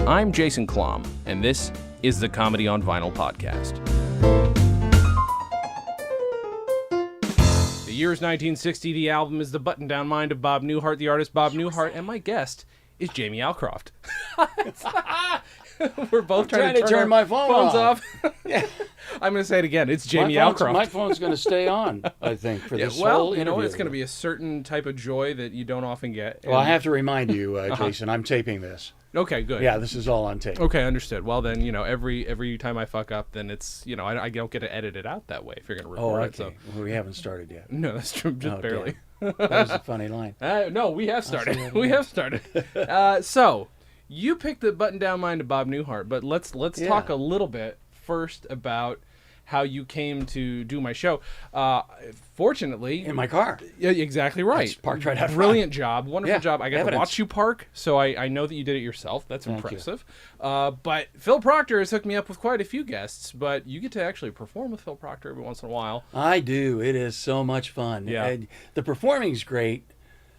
I'm Jason Klom, and this is the Comedy on Vinyl podcast. The year is 1960. The album is The Button-Down Mind of Bob Newhart, the artist Bob Newhart, and my guest is Jamie Alcroft. We're both trying to turn my phones off. Yeah. I'm going to say it again. It's Jamie Alcroft. My phone's going to stay on, I think, for this well, whole interview. You know, it's going to be a certain type of joy that you don't often get. Well, I have to remind you, Jason, I'm taping this. Okay, good. Yeah, this is all on tape. Okay, understood. Well, then, you know, every time I fuck up, then it's, you know, I don't get to edit it out that way if you're going to record it. So. Well, we haven't started yet. No, that's true. Just barely. That was a funny line. No, we have started. We have started. So, you picked The Button-Down Mind of Bob Newhart, but let's talk a little bit first about how you came to do my show. Fortunately... In my car. Yeah, exactly right. It's parked right out front. Brilliant job. Wonderful job. I got evidence. to watch you park, so I know that you did it yourself. That's impressive. But Phil Proctor has hooked me up with quite a few guests, but you get to actually perform with Phil Proctor every once in a while. I do. It is so much fun. Yeah. And the performing's great,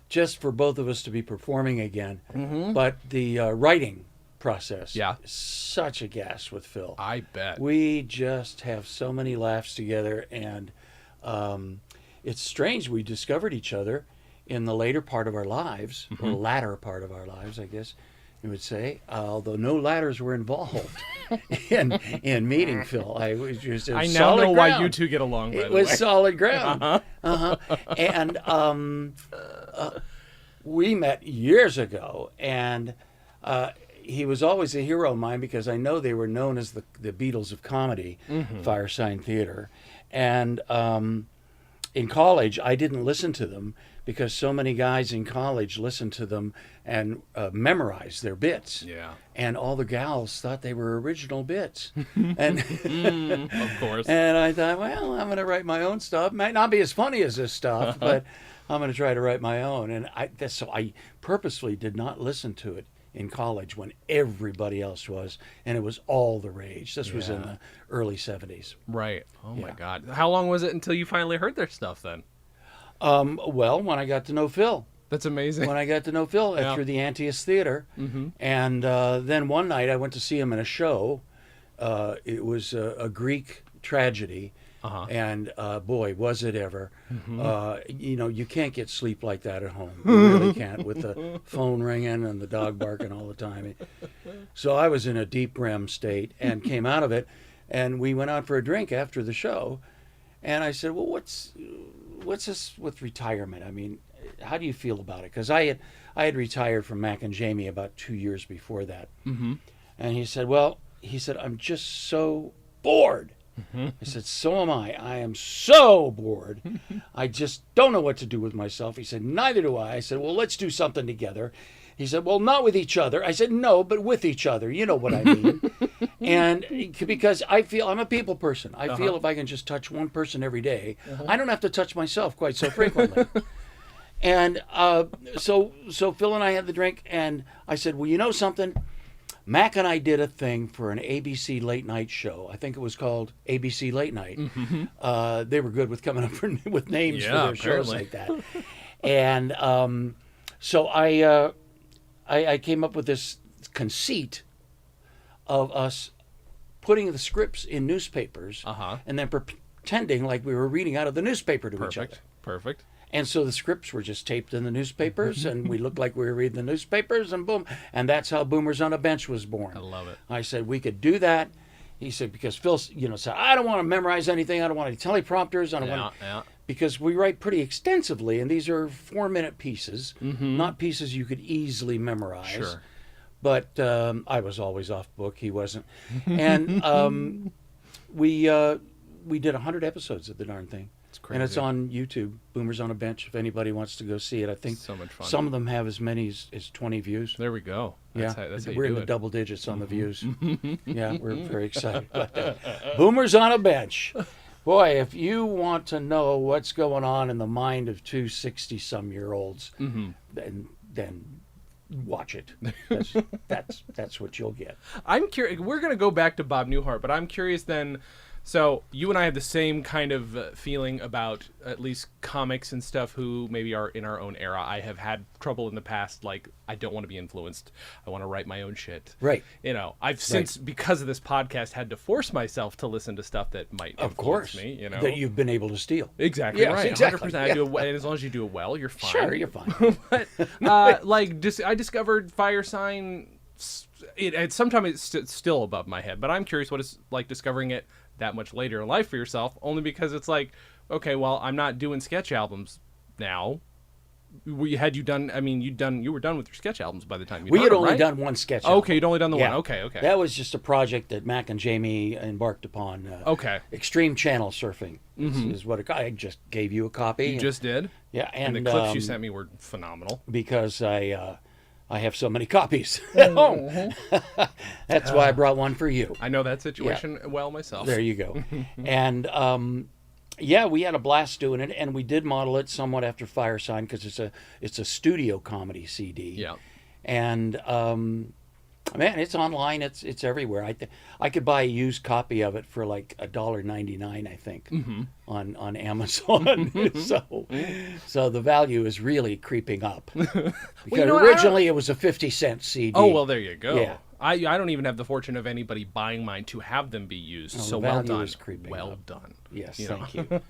just for both of us to be performing again. Mm-hmm. But the writing process is such a gas with Phil. I bet. We just have so many laughs together, and it's strange. We discovered each other in the later part of our lives, or latter part of our lives, I guess you would say, although no ladders were involved in meeting Phil. I now know why you two get along, by the way. It was solid ground. And we met years ago, and he was always a hero of mine because I know they were known as the Beatles of comedy, Firesign Theater. And in college, I didn't listen to them because so many guys in college listened to them and memorized their bits. Yeah. And all the gals thought they were original bits. And of course. And I thought, well, I'm going to write my own stuff. Might not be as funny as this stuff, but I'm going to try to write my own. And so I purposely did not listen to it in college when everybody else was, and it was all the rage. This was in the early 70s. Right. Oh, my God. How long was it until you finally heard their stuff then? Well, when I got to know Phil. That's amazing. When I got to know Phil through the Antaeus Theater. Mm-hmm. And then one night I went to see him in a show. It was a Greek tragedy. And boy, was it ever. You know, you can't get sleep like that at home. You really can't, with the phone ringing and the dog barking all the time. So I was in a deep REM state and came out of it, and we went out for a drink after the show. And I said, well, what's this with retirement? I mean, how do you feel about it? Because I had retired from Mac and Jamie about 2 years before that. Mm-hmm. And he said, I'm just so bored. I said, so am I. I am so bored. I just don't know what to do with myself. He said, neither do I. I said, well, let's do something together. He said, well, not with each other. I said, no, but with each other. You know what I mean. And because I feel I'm a people person. I feel if I can just touch one person every day, I don't have to touch myself quite so frequently. And so Phil and I had the drink, and I said, well, you know something? Mac and I did a thing for an ABC late night show. I think it was called ABC Late Night. Mm-hmm. They were good with coming up with names for their shows like that. And so I came up with this conceit of us putting the scripts in newspapers and then pretending like we were reading out of the newspaper to each other. Perfect. And so the scripts were just taped in the newspapers, and we looked like we were reading the newspapers, and boom. And that's how Boomers on a Bench was born. I love it. I said, we could do that. He said, because Phil, said, I don't want to memorize anything. I don't want any teleprompters. I don't want to... Because we write pretty extensively, and these are 4-minute pieces, not pieces you could easily memorize. Sure. But I was always off book. He wasn't. And we did 100 episodes of the darn thing. And it's on YouTube, Boomers on a Bench, if anybody wants to go see it. I think so much fun. Some of them have as many as 20 views. There we go. That's how we're in the double digits on the views. Yeah, we're very excited about that. Boomers on a Bench. Boy, if you want to know what's going on in the mind of two 60-some-year-olds, then watch it. That's what you'll get. I'm curious. We're going to go back to Bob Newhart, but I'm curious then. So you and I have the same kind of feeling about at least comics and stuff who maybe are in our own era. I have had trouble in the past, like, I don't want to be influenced. I want to write my own shit. Right. You know, I've since, because of this podcast, had to force myself to listen to stuff that might influence me, you know. That you've been able to steal. Exactly, yes, right. Exactly. 100%. I do it, and as long as you do it well, you're fine. Sure, you're fine. But, I discovered Fire Sign. Sometimes it's still above my head, but I'm curious what it's like discovering it that much later in life for yourself, only because it's like, okay, well, I'm not doing sketch albums now. You were done with your sketch albums by the time we had only done one sketch album. Okay, you'd only done the one. Okay. That was just a project that Mac and Jamie embarked upon. Extreme channel surfing is what I just gave you a copy. You just did? Yeah. And the clips you sent me were phenomenal. Because I have so many copies at home. That's why I brought one for you. I know that situation well myself. There you go. And we had a blast doing it, and we did model it somewhat after Fire Sign because it's a studio comedy CD. Yeah. And man, it's online. It's everywhere. I could buy a used copy of it for like $1.99, I think, on Amazon. So the value is really creeping up. Because originally it was a 50-cent CD. Oh well, there you go. Yeah. I don't even have the fortune of anybody buying mine to have them be used. So well done. Is creeping up. Done. Yes, thank you.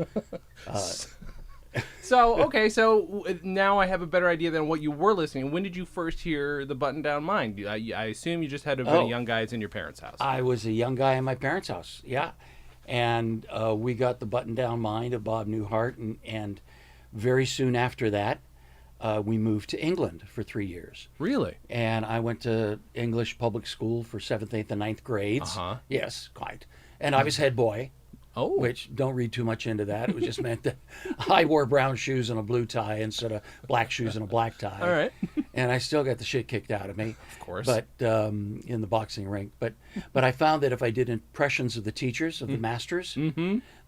So now I have a better idea than what you were listening. When did you first hear the Button Down Mind? I assume you just had to have been a young guy in your parents' house. I was a young guy in my parents' house, yeah. And we got the Button Down Mind of Bob Newhart, and very soon after that, we moved to England for 3 years. Really? And I went to English public school for 7th, 8th, and 9th grades. Uh-huh. Yes, quite. And I was head boy. Oh. Which, don't read too much into that. It was just meant that I wore brown shoes and a blue tie instead of black shoes and a black tie. All right. And I still got the shit kicked out of me. Of course. But in the boxing ring. But I found that if I did impressions of the teachers, of the masters,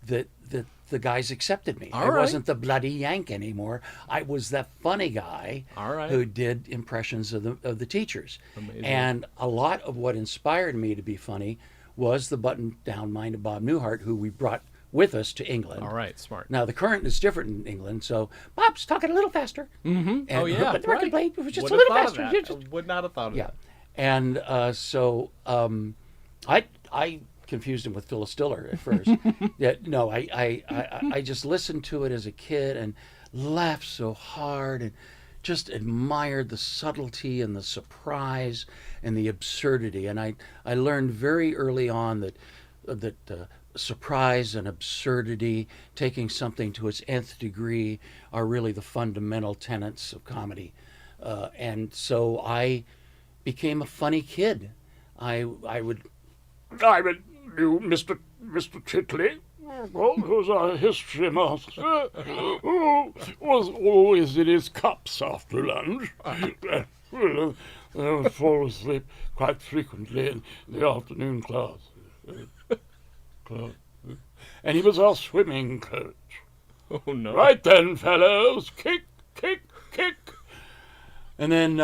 that the guys accepted me. I wasn't the bloody Yank anymore. I was that funny guy who did impressions of the teachers. Amazing. And a lot of what inspired me to be funny was the button-down mind of Bob Newhart, who we brought with us to England. All right, smart. Now, the current is different in England, so Bob's talking a little faster. Mm-hmm. And, but the record blade was just a little faster. I would not have thought of that. And I confused him with Phyllis Diller at first. I just listened to it as a kid and laughed so hard and just admired the subtlety and the surprise and the absurdity. And I learned very early on that surprise and absurdity, taking something to its nth degree, are really the fundamental tenets of comedy. And so I became a funny kid. I would do Mr. Titley, who's our history master, who was always in his cups after lunch. I fall asleep quite frequently in the afternoon class. And he was our swimming coach. Oh, no. Right then, fellows, kick, kick, kick. And then,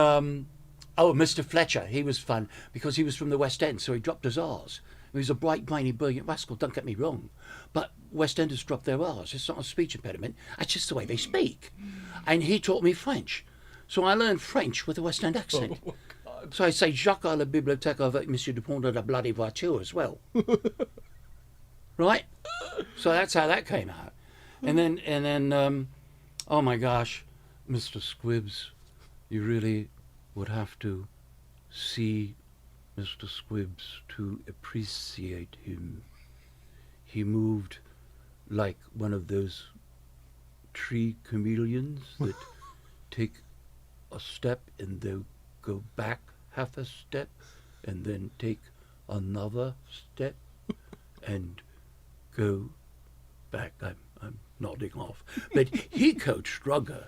Mr. Fletcher, he was fun because he was from the West End, so he dropped his R's. He was a bright, brainy, brilliant rascal, don't get me wrong. But West Enders drop their R's. It's not a speech impediment. That's just the way they speak. And he taught me French. So I learned French with a West End accent. Oh, God. So I say, Jacques à la bibliothèque avec Monsieur Dupont de la bloody voiture as well. Right? So that's how that came out. And then, oh my gosh, Mr. Squibbs, you really would have to see Mr. Squibbs to appreciate him. He moved like one of those tree chameleons that take a step and they'll go back half a step and then take another step and go back. I'm nodding off. But he coached rugby.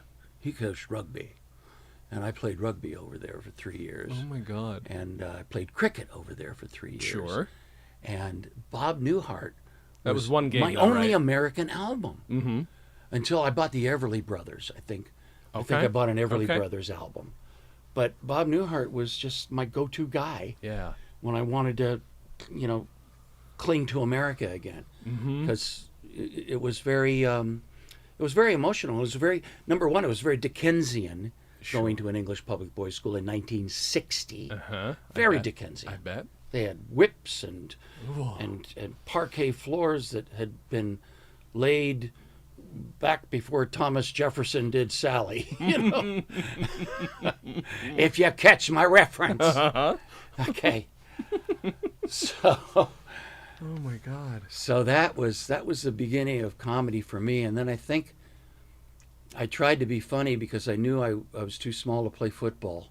And I played rugby over there for 3 years. Oh, my God. And I played cricket over there for 3 years. Sure. And Bob Newhart was one game, my though, only right? American album. Mm-hmm. Until I bought the Everly Brothers, I think. I think I bought an Everly Brothers album. But Bob Newhart was just my go-to guy. Yeah. When I wanted to, cling to America again, Mm-hmm. because it was very emotional. It was number one, it was very Dickensian. Sure. Going to an English public boys' school in 1960. Uh-huh. Very Dickensian. I bet. They had whips and Ooh. and parquet floors that had been laid back before Thomas Jefferson did Sally. If you catch my reference. Uh-huh. Okay. So. Oh my God. So that was the beginning of comedy for me, and then I think I tried to be funny because I knew I was too small to play football,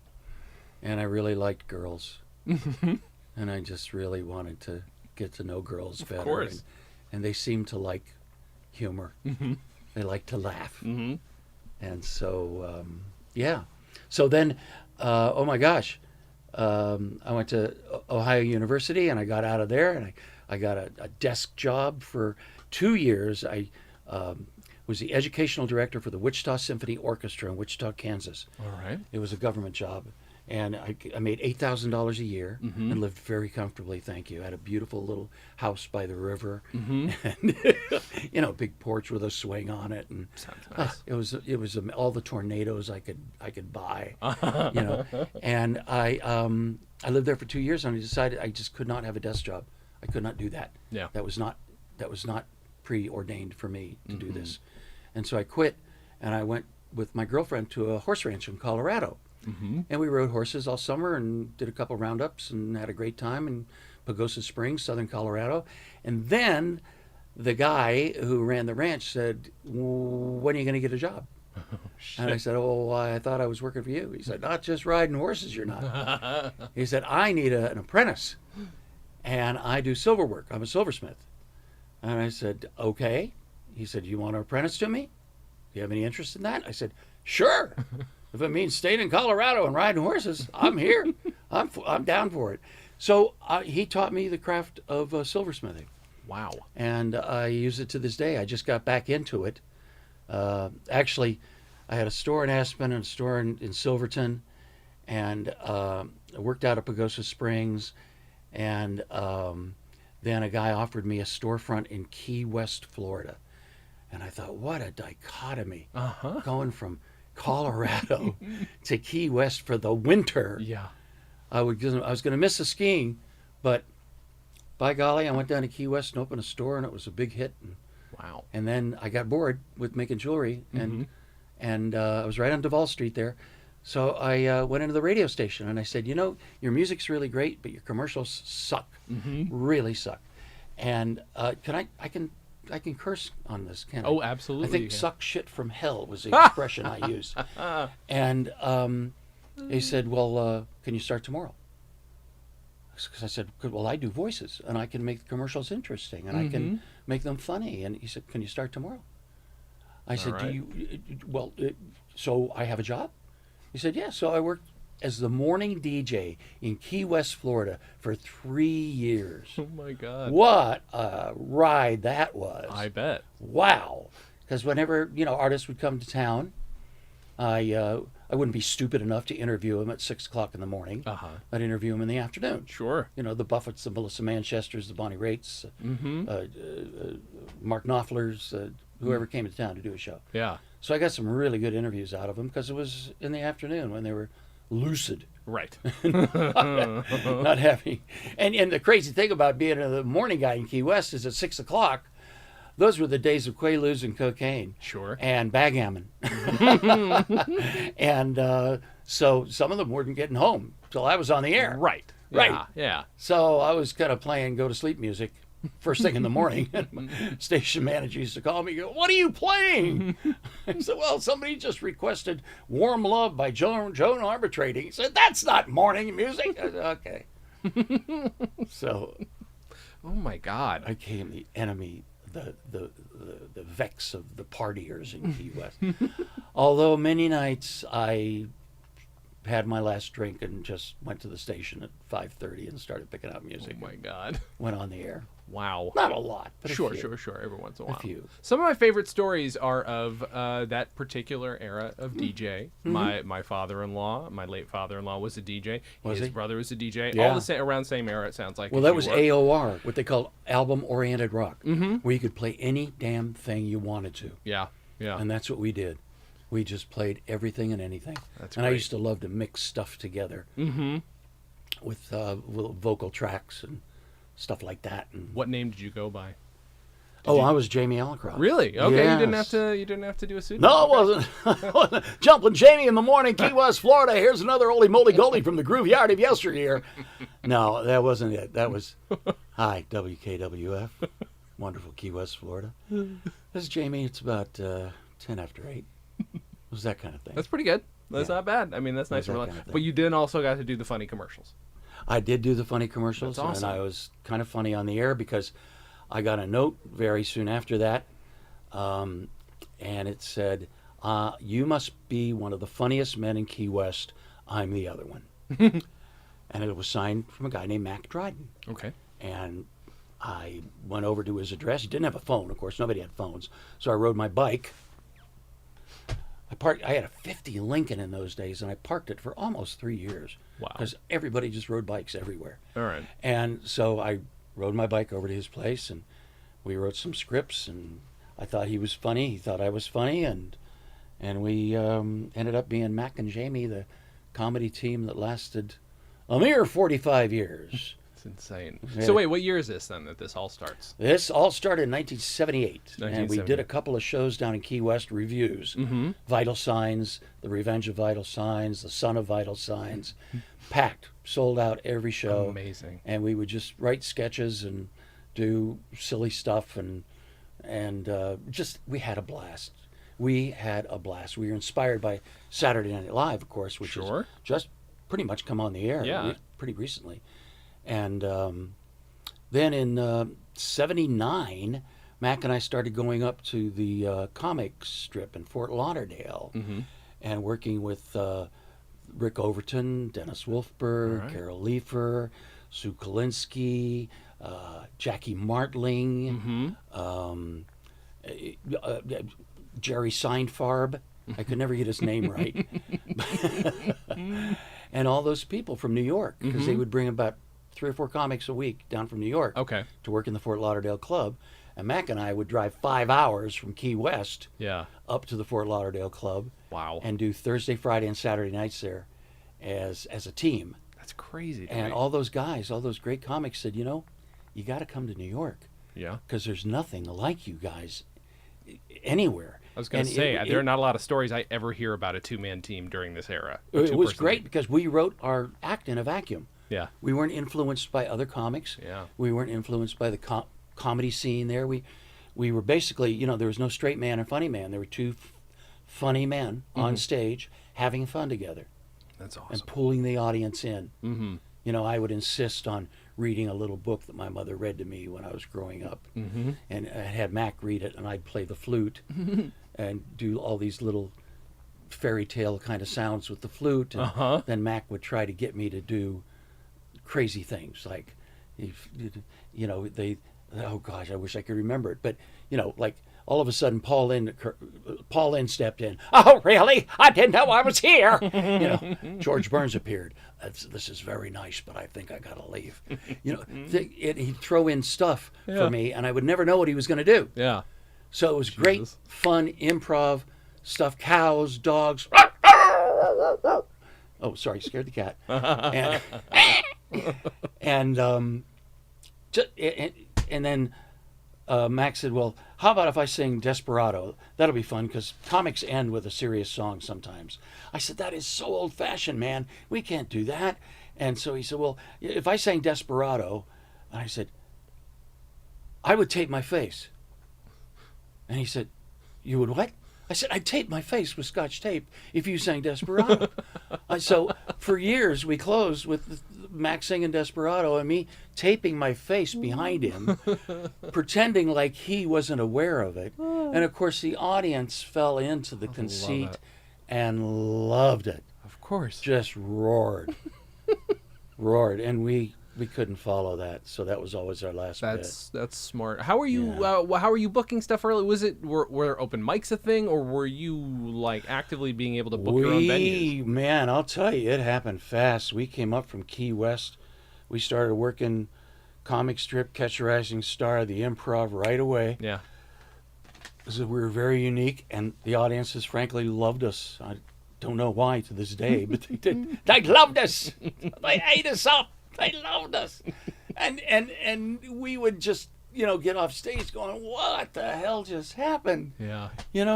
and I really liked girls, and I just really wanted to get to know girls better. Of course. And they seemed to like humor. Mm-hmm. They like to laugh, Mm-hmm. and so yeah. So then, oh my gosh, I went to Ohio University, and I got out of there, and I got a desk job for 2 years. I was the educational director for the Wichita Symphony Orchestra in Wichita, Kansas. All right. It was a government job. And I made $8,000 a year and lived very comfortably, thank you. I had a beautiful little house by the river, and big porch with a swing on it. And Sounds nice. it was all the tornadoes I could buy, And I lived there for 2 years, and I decided I just could not have a desk job. I could not do that. Yeah. That was not preordained for me to do this. And so I quit, and I went with my girlfriend to a horse ranch in Colorado. Mm-hmm. And we rode horses all summer and did a couple roundups and had a great time in Pagosa Springs, southern Colorado. And then the guy who ran the ranch said, "When are you going to get a job?" And I said, "Oh, I thought I was working for you." He said, "Not just riding horses, you're not." He said, "I need an apprentice, and I do silver work. I'm a silversmith." And I said, "Okay." He said, "You want to apprentice to me? Do you have any interest in that?" I said, "Sure. If it means staying in Colorado and riding horses, I'm here. I'm down for it." So he taught me the craft of silversmithing. Wow. And I use it to this day. I just got back into it. Actually, I had a store in Aspen and a store in Silverton, and I worked out of Pagosa Springs, and then a guy offered me a storefront in Key West, Florida. And I thought, what a dichotomy, going from Colorado to Key West for the winter. Yeah. I was going to miss the skiing, but by golly, I went down to Key West and opened a store, and it was a big hit. Wow. And then I got bored with making jewelry, and I was right on Duval Street there. So I went into the radio station, and I said, your music's really great, but your commercials suck, really suck. And I can curse on this, can't I? Oh, absolutely. I think "suck shit from hell" was the expression I used. And he said, "Well, can you start tomorrow?" Because I said, "Well, I do voices, and I can make the commercials interesting, and I can make them funny." And he said, "Can you start tomorrow?" I said, right. So I have a job?" He said, "Yeah." So I worked as the morning DJ in Key West, Florida for 3 years. Oh my God. What a ride that was. I bet. Wow. Because whenever, artists would come to town, I wouldn't be stupid enough to interview them at 6 o'clock in the morning. I'd interview them in the afternoon. Sure. The Buffetts, the Melissa Manchesters, the Bonnie Raitt's, Mark Knopfler's, whoever came to town to do a show. Yeah. So I got some really good interviews out of them because it was in the afternoon when they were lucid. Right. Not having. And the crazy thing about being the morning guy in Key West is at 6 o'clock, those were the days of Quaaludes and cocaine. Sure. And backgammon. And so some of them weren't getting home till I was on the air. Right. Right. Yeah. So I was kind of playing go to sleep music first thing in the morning. And my station manager used to call me and go, "What are you playing?" I said, "Well, somebody just requested Warm Love by Joan Arbitrating." He said, "That's not morning music." I said, "Okay." So Oh my God. I became the enemy, the vex of the partiers in Key West. Although many nights I had my last drink and just went to the station at 5:30 and started picking out music. Oh my God. Went on the air. Wow. Not a lot, but Sure. a few. Every once in a while. A few. Some of my favorite stories are of that particular era of DJ. My father-in-law, my late father-in-law, was a DJ. Was His he? brother was a DJ. Yeah. All the same, around the same era, it sounds like. Well, that was AOR, what they called album-oriented rock, where you could play any damn thing you wanted to. Yeah. And that's what we did. We just played everything and anything. That's and great. I used to love to mix stuff together with little vocal tracks and stuff like that. And What name did you go by? I was Jamie Alcroft. Really? Okay, Yes. you didn't have to do a pseudonym. No, it wasn't. I wasn't. Jumping Jamie in the morning, Key West, Florida. Here's another Oly Moly Goldie from the groove yard of yesteryear. No, that wasn't it. That was, hi, WKWF, wonderful Key West, Florida. This is Jamie. It's about 10 after 8. It was that kind of thing. That's pretty good. That's Yeah. not bad. I mean, that's nice. That And kind of thing. but you then also got to do the funny commercials. I did do the funny commercials, That's awesome. and I was kind of funny on the air because I got a note very soon after that, and it said, you must be one of the funniest men in Key West. I'm the other one. And it was signed from a guy named Mac Dryden. Okay. And I went over to his address. He didn't have a phone, of course. Nobody had phones. So I rode my bike. I had a 50 Lincoln in those days, and I parked it for almost 3 years. Wow. Because everybody just rode bikes everywhere. All right. And so I rode my bike over to his place, and we wrote some scripts, and I thought he was funny. He thought I was funny, and we ended up being Mac and Jamie, the comedy team that lasted a mere 45 years. It's insane. Yeah. So wait, what year is this then that this all starts? This all started in 1978, and we did a 1978. couple of shows down in Key West, reviews. Vital Signs, The Revenge of Vital Signs, The Son of Vital Signs. Packed, sold out every show. Amazing. And we would just write sketches and do silly stuff, and just, we had a blast. We had a blast. We were inspired by Saturday Night Live, of course, which Sure. has just pretty much come on the air Yeah. pretty recently. And then in 79, Mac and I started going up to the comic strip in Fort Lauderdale and working with Rick Overton, Dennis Wolfberg, right. Carol Leifer, Sue Kolinsky, Jackie Martling, Jerry Seinfarb. I could never get his name right. And all those people from New York, because they would bring about 3 or 4 comics a week down from New York Okay. to work in the Fort Lauderdale Club. And Mac and I would drive 5 hours from Key West Yeah. up to the Fort Lauderdale Club Wow. and do Thursday, Friday, and Saturday nights there as a team. That's crazy. To And me. all those guys, all those great comics said, you got to come to New York Yeah. because there's nothing like you guys anywhere. I was going to And say, there are not a lot of stories I ever hear about a two-man team during this era. A It was two-person great team. because we wrote our act in a vacuum. Yeah. We weren't influenced by other comics. Yeah. We weren't influenced by the comedy scene there. We were basically, there was no straight man and funny man. There were 2 funny men on stage having fun together That's awesome. and pulling the audience in. I would insist on reading a little book that my mother read to me when I was growing up. And I had Mac read it, and I'd play the flute and do all these little fairy tale kind of sounds with the flute. And then Mac would try to get me to do crazy things like, oh gosh, I wish I could remember it. But, like all of a sudden Paul Lynde stepped in. Oh, really? I didn't know I was here. George Burns appeared. This is very nice, but I think I got to leave. He'd throw in stuff for me, and I would never know what he was going to do. Yeah. So it was great, fun improv stuff. Cows, dogs. Oh, sorry, scared the cat. And then Max said, well, how about if I sing Desperado? That'll be fun because comics end with a serious song sometimes. I said, that is so old-fashioned, man. We can't do that. And so he said, well, if I sang Desperado, and I said, I would tape my face. And he said, you would what? I said, I'd tape my face with Scotch tape if you sang Desperado. So for years, we closed with Max singing Desperado and me taping my face behind him, pretending like he wasn't aware of it. And of course, the audience fell into the conceit and loved it. Of course. Just roared. Roared. And we we couldn't follow that, so that was always our last bit. That's smart. How are you? How are you booking stuff early? Were open mics a thing, or were you like actively being able to book your own venues? Man, I'll tell you, it happened fast. We came up from Key West. We started working comic strip, Catch a Rising Star, the Improv right away. Yeah. Because we were very unique, and the audiences, frankly, loved us. I don't know why to this day, but they did. They loved us. They ate us up. They loved us. And we would just, get off stage going, what the hell just happened? Yeah.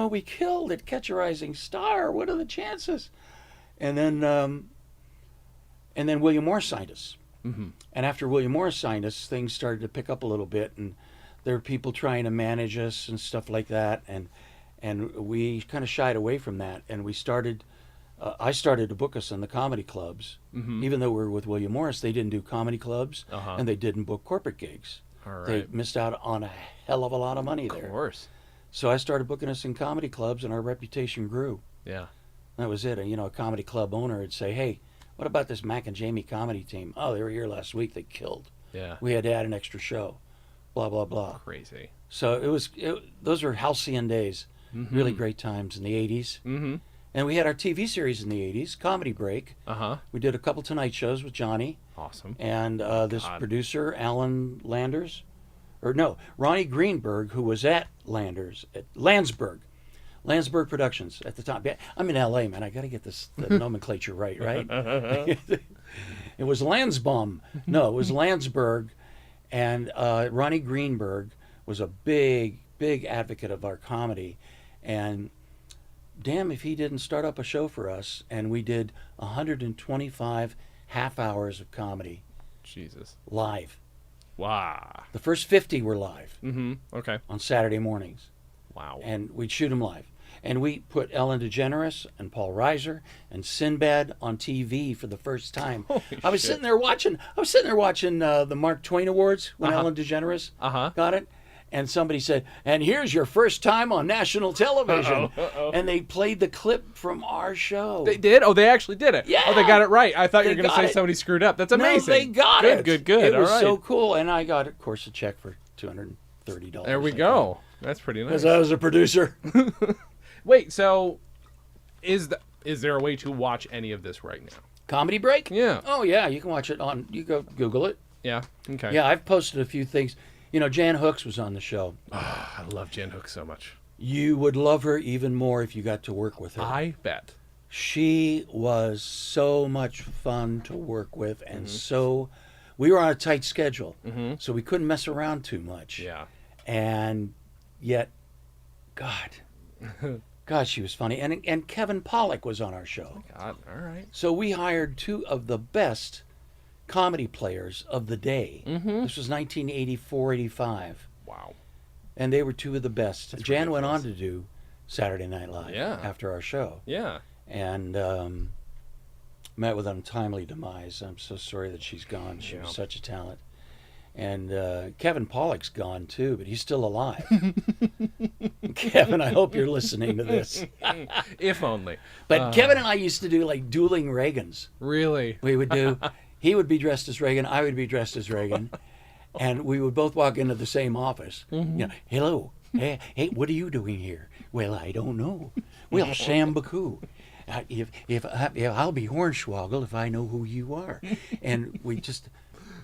We killed it. Catch a Rising Star. What are the chances? And then William Morris signed us. Mm-hmm. And after William Morris signed us, things started to pick up a little bit, and there were people trying to manage us and stuff like that, and we kind of shied away from that, and we started. I started to book us in the comedy clubs, even though we were with William Morris. They didn't do comedy clubs, and they didn't book corporate gigs. All right. They missed out on a hell of a lot of money there. Of course. So I started booking us in comedy clubs, and our reputation grew. Yeah. That was it. A comedy club owner would say, "Hey, what about this Mac and Jamie comedy team? Oh, they were here last week. They killed. Yeah. We had to add an extra show. Blah, blah, blah." Crazy. So those were halcyon days. Really great times in the 80s. Mm-hmm. And we had our TV series in the 80s, Comedy Break. Uh-huh. We did a couple Tonight shows with Johnny. Awesome. And this producer, Alan Landers. Ronnie Greenberg, who was at Landsberg Productions at the time. I'm in L.A., man. I got to get the nomenclature right? It was Landsbaum. No, it was Landsberg. And Ronnie Greenberg was a big, big advocate of our comedy. And damn if he didn't start up a show for us. And we did 125 half hours of comedy. Jesus. Live. Wow. The first 50 were live. Mm-hmm. Okay. On Saturday mornings. Wow. And we'd shoot them live. And we put Ellen DeGeneres and Paul Reiser and Sinbad on TV for the first time. I was sitting there watching the Mark Twain Awards when Ellen DeGeneres got it. And somebody said, "And here's your first time on national television." And they played the clip from our show. They did? Oh, they actually did it? Yeah. Oh, they got it right. I thought you were going to say somebody screwed up. That's amazing. No, they got it. Good. It was All right. so cool. And I got, of course, a check for $230. There we go. That's pretty nice. Because I was a producer. Wait, so is there a way to watch any of this right now? Comedy Break? Yeah. Oh, yeah. You can watch it you go Google it. Yeah. Okay. Yeah, I've posted a few things. Jan Hooks was on the show. Oh, I love Jan Hooks so much. You would love her even more if you got to work with her. I bet. She was so much fun to work with, and we were on a tight schedule, so we couldn't mess around too much. Yeah. And yet, God, she was funny. And Kevin Pollak was on our show. God, all right. So we hired two of the best comedy players of the day. This was 1984-85. Wow. And they were two of the best. That's Jan went ridiculous. on to do Saturday Night Live after our show. Yeah. And met with an untimely demise. I'm so sorry that she's gone. She was such a talent. And Kevin Pollak's gone too, but he's still alive. Kevin, I hope you're listening to this. If only. But Kevin and I used to do like dueling Reagans. Really? We would do, he would be dressed as Reagan, I would be dressed as Reagan. And we would both walk into the same office. Hello. Hey, what are you doing here? Well, I don't know. Well, Sam Baku. If I'll be Hornswoggle if I know who you are. And we just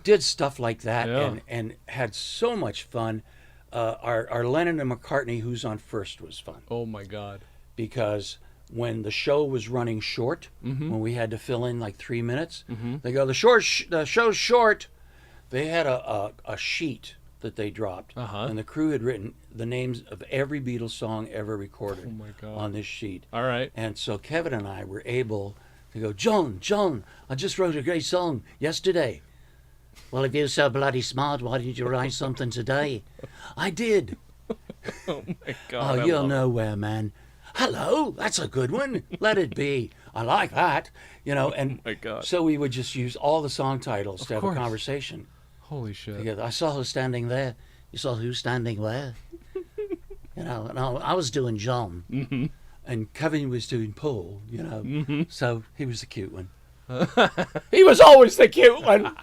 did stuff like that and had so much fun. Our Lennon and McCartney, Who's on First, was fun. Oh my God. Because when the show was running short, when we had to fill in like 3 minutes, they go, the show's short. They had a sheet that they dropped, and the crew had written the names of every Beatles song ever recorded on this sheet. All right. And so Kevin and I were able to go, John, I just wrote a great song yesterday. Well, if you're so bloody smart, why didn't you write something today? I did. Oh my God. Oh, you're nowhere, man. Hello, that's a good one. Let it be. I like that. And oh my God. So we would just use all the song titles to have a conversation. Holy shit. Together. I saw who's standing there. You saw who's standing where? And I was doing John. And Kevin was doing Paul, So he was the cute one. He was always the cute one.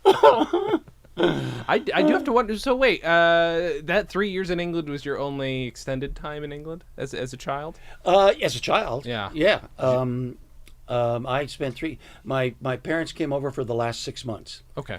I do have to wonder. So wait, that 3 years in England was your only extended time in England as a child? As a child. Yeah. Yeah. I spent my parents came over for the last 6 months. Okay.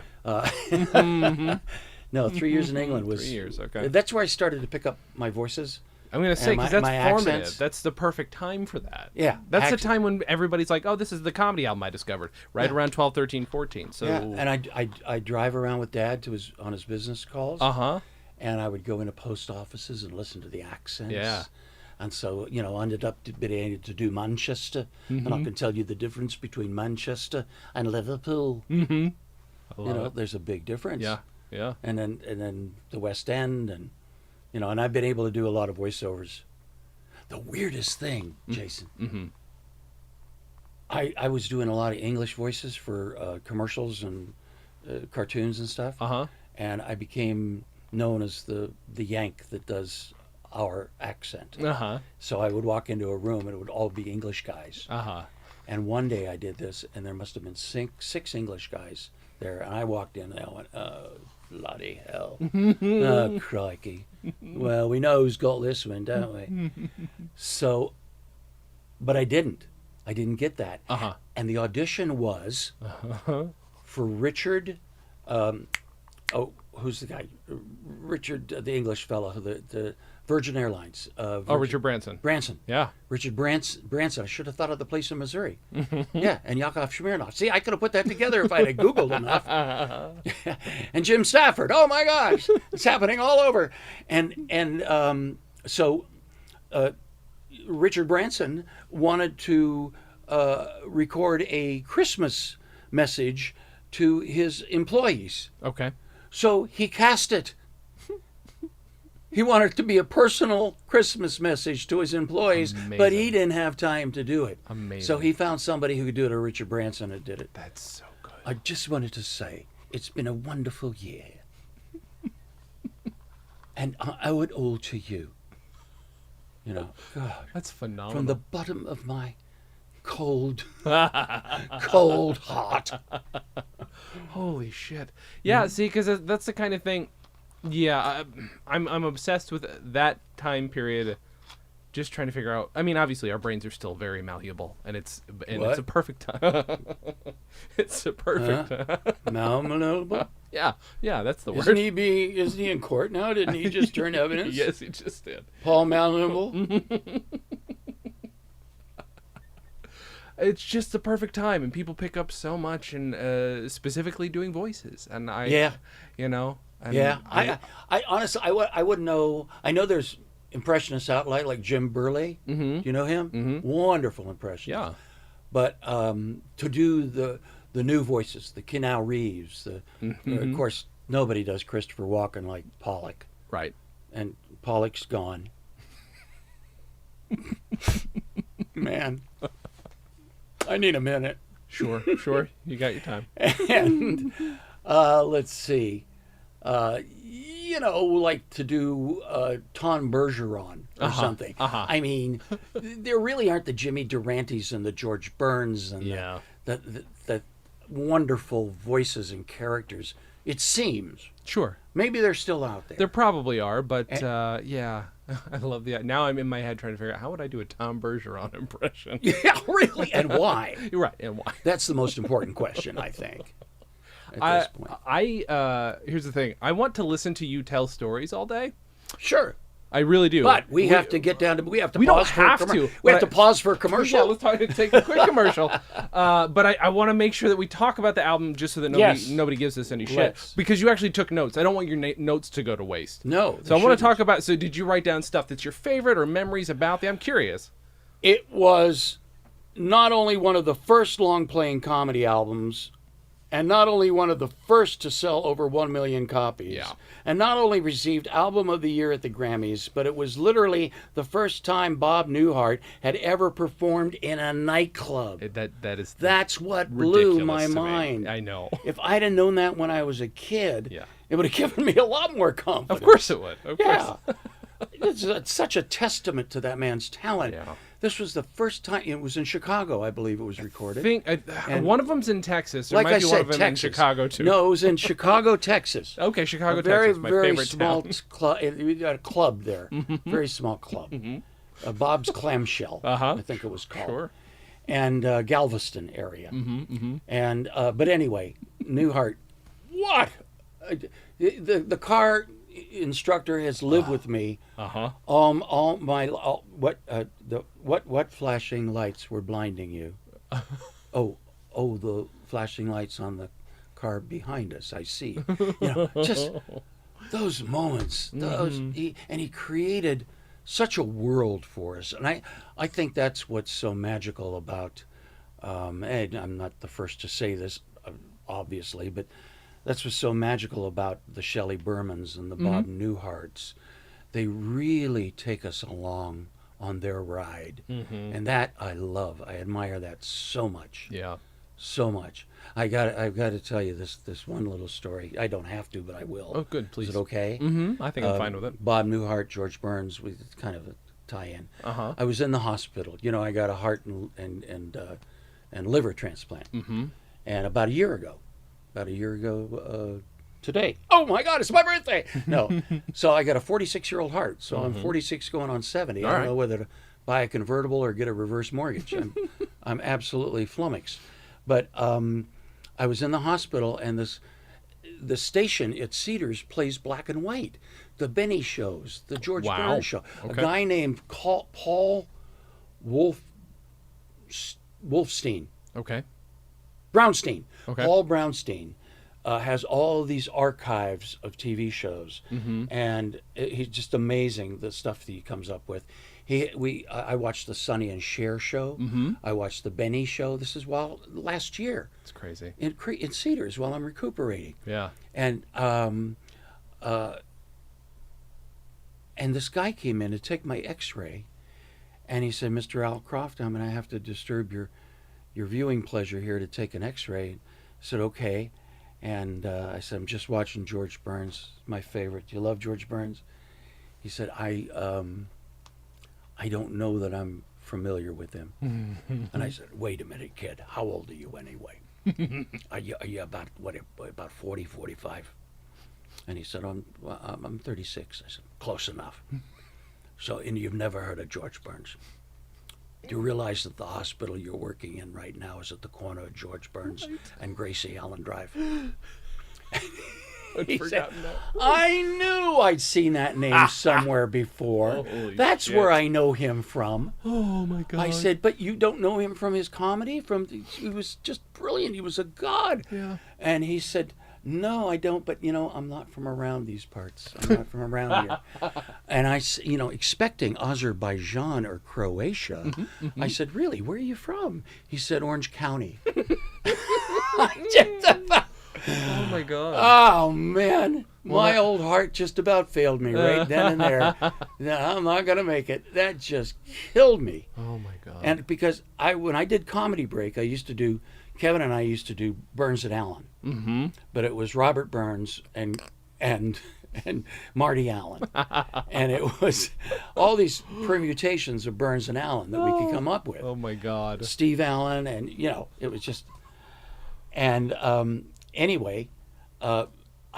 No, 3 years in England was 3 years. Okay. That's where I started to pick up my voices. I'm gonna say, because that's my formative. accents. That's the perfect time for that. Yeah, That's the time when everybody's like, "Oh, this is the comedy album I discovered." Right around 12, 13, 14. So. Yeah, and I drive around with Dad on his business calls. And I would go into post offices and listen to the accents. Yeah. And so, I ended up being able to do Manchester, and I can tell you the difference between Manchester and Liverpool. There's a big difference. Yeah. Yeah. And then the West End, and and I've been able to do a lot of voiceovers. The weirdest thing, Jason. I was doing a lot of English voices for commercials and cartoons and stuff. And I became known as the Yank that does our accent. So I would walk into a room and it would all be English guys. And one day I did this, and there must have been six English guys there, and I walked in and I went, "Oh, bloody hell. Oh, crikey. Well, we know who's got this one, don't we?" So, but I didn't get that. And the audition was for Richard, who's the guy? Richard, the English fellow, the Virgin Airlines. Richard Branson. Branson. Yeah. Richard Branson. I should have thought of the place in Missouri. Yeah, and Yakov Smirnoff. See, I could have put that together if I had Googled enough. And Jim Stafford. Oh my gosh, it's happening all over. And so Richard Branson wanted to record a Christmas message to his employees. Okay. So he cast it. He wanted it to be a personal Christmas message to his employees, but he didn't have time to do it. Amazing. So he found somebody who could do it, or Richard Branson that did it. That's so good. I just wanted to say, it's been a wonderful year. And I owe it all to you. God. That's phenomenal. From the bottom of my cold heart. Holy shit. Yeah, see, because that's the kind of thing. Yeah, I'm obsessed with that time period. Just trying to figure out. I mean, obviously, our brains are still very malleable, and it's a perfect time. It's a perfect malleable. Yeah, that's the word. Isn't he in court now? Didn't he just turn evidence? Yes, he just did. Paul Malleable. It's just the perfect time, and people pick up so much, and specifically doing voices, and I honestly, I wouldn't know. I know there's impressionist outlet like Jim Burley. Do you know him? Wonderful impression. Yeah. But to do the new voices, the Keanu Reeves, of course, nobody does Christopher Walken like Pollock. Right. And Pollock's gone. Man, I need a minute. Sure. You got your time. And let's see. Like to do Tom Bergeron or something. I mean, there really aren't the Jimmy Durantes and the George Burns and the wonderful voices and characters. It seems. Sure. Maybe they're still out there. There probably are, but yeah. I love the. Now I'm in my head trying to figure out how would I do a Tom Bergeron impression. Yeah, really, and why? You're right, and why? That's the most important question, I think. At this point. Here's the thing. I want to listen to you tell stories all day. Sure. I really do. But we have to get down to. We have to. We pause don't have for to. We have to pause for a commercial. Yeah, let's take a quick commercial. But I want to make sure that we talk about the album just so that nobody gives us any shit. Because you actually took notes. I don't want your notes to go to waste. No. So I want to talk about. So did you write down stuff that's your favorite or memories about I'm curious. It was not only one of the first long-playing comedy albums, and not only one of the first to sell over 1 million copies, and not only received Album of the Year at the Grammys, but it was literally the first time Bob Newhart had ever performed in a nightclub. That's what blew my mind. I know. If I'd have known that when I was a kid, it would have given me a lot more confidence. Of course it would. Of course. it's such a testament to that man's talent. Yeah. This was the first time. It was in Chicago, I believe it was recorded. One of them's in Texas. There like might I be said, one of them Texas. in Chicago too. No, it was in Chicago, Texas. Okay, Chicago, very, Texas, my very favorite small town. club. We got a club there, very small club. Bob's Clamshell, I think it was called. Sure. And Galveston area. And but anyway, Newhart. What? The car instructor has lived with me. What flashing lights were blinding you? The flashing lights on the car behind us. I see. Just those moments. He created such a world for us, and I think that's what's so magical about. And I'm not the first to say this, obviously, but that's what's so magical about the Shelley Bermans and the Bob Newharts. They really take us along on their ride, and that I love. I admire that so much. Yeah, so much. I've got to tell you this one little story. I don't have to, but I will. Oh, good. Please. Is it okay? I think I'm fine with it. Bob Newhart, George Burns, with kind of a tie-in. I was in the hospital. I got a heart and liver transplant, and about a year ago today. Oh my God, it's my birthday! No, so I got a 46-year-old heart. So I'm 46 going on 70. I don't know whether to buy a convertible or get a reverse mortgage. I'm absolutely flummoxed. But I was in the hospital, and the station at Cedars plays black and white. The Benny shows, the George Burns show. Okay. A guy named Paul Wolfstein. Okay. Brownstein. Okay. Paul Brownstein has all these archives of TV shows, and he's just amazing, the stuff that he comes up with. I watched the Sonny and Cher show. I watched the Benny show. This is last year. It's crazy. In Cedars while I'm recuperating. Yeah. And this guy came in to take my X-ray, and he said, "Mr. Alcroft, I'm going to have to disturb your viewing pleasure here to take an X-ray." I said, "Okay." And I said, "I'm just watching George Burns, my favorite. Do you love George Burns?" He said, I don't know that I'm familiar with him." And I said, "Wait a minute, kid. How old are you anyway? Are you about 40, 45? And he said, I'm 36. I said, "Close enough." So, and you've never heard of George Burns? Do you realize that the hospital you're working in right now is at the corner of George Burns and Gracie Allen Drive? He said, "I knew I'd seen that name somewhere before. That's shit. Where I know him from." Oh my God. I said, "But you don't know him from his comedy? He was just brilliant. He was a god." Yeah. And he said, "No, I don't. But I'm not from around these parts. I'm not from around here." And I, expecting Azerbaijan or Croatia, I said, "Really? Where are you from?" He said, "Orange County." Oh my God. Oh man, my old heart just about failed me right then and there. No, I'm not gonna make it. That just killed me. Oh my God. And because when I did Comedy Break, Kevin and I used to do Burns and Allen. But it was Robert Burns and Marty Allen. And it was all these permutations of Burns and Allen that we could come up with. Oh my God. Steve Allen, and it was just. And anyway, I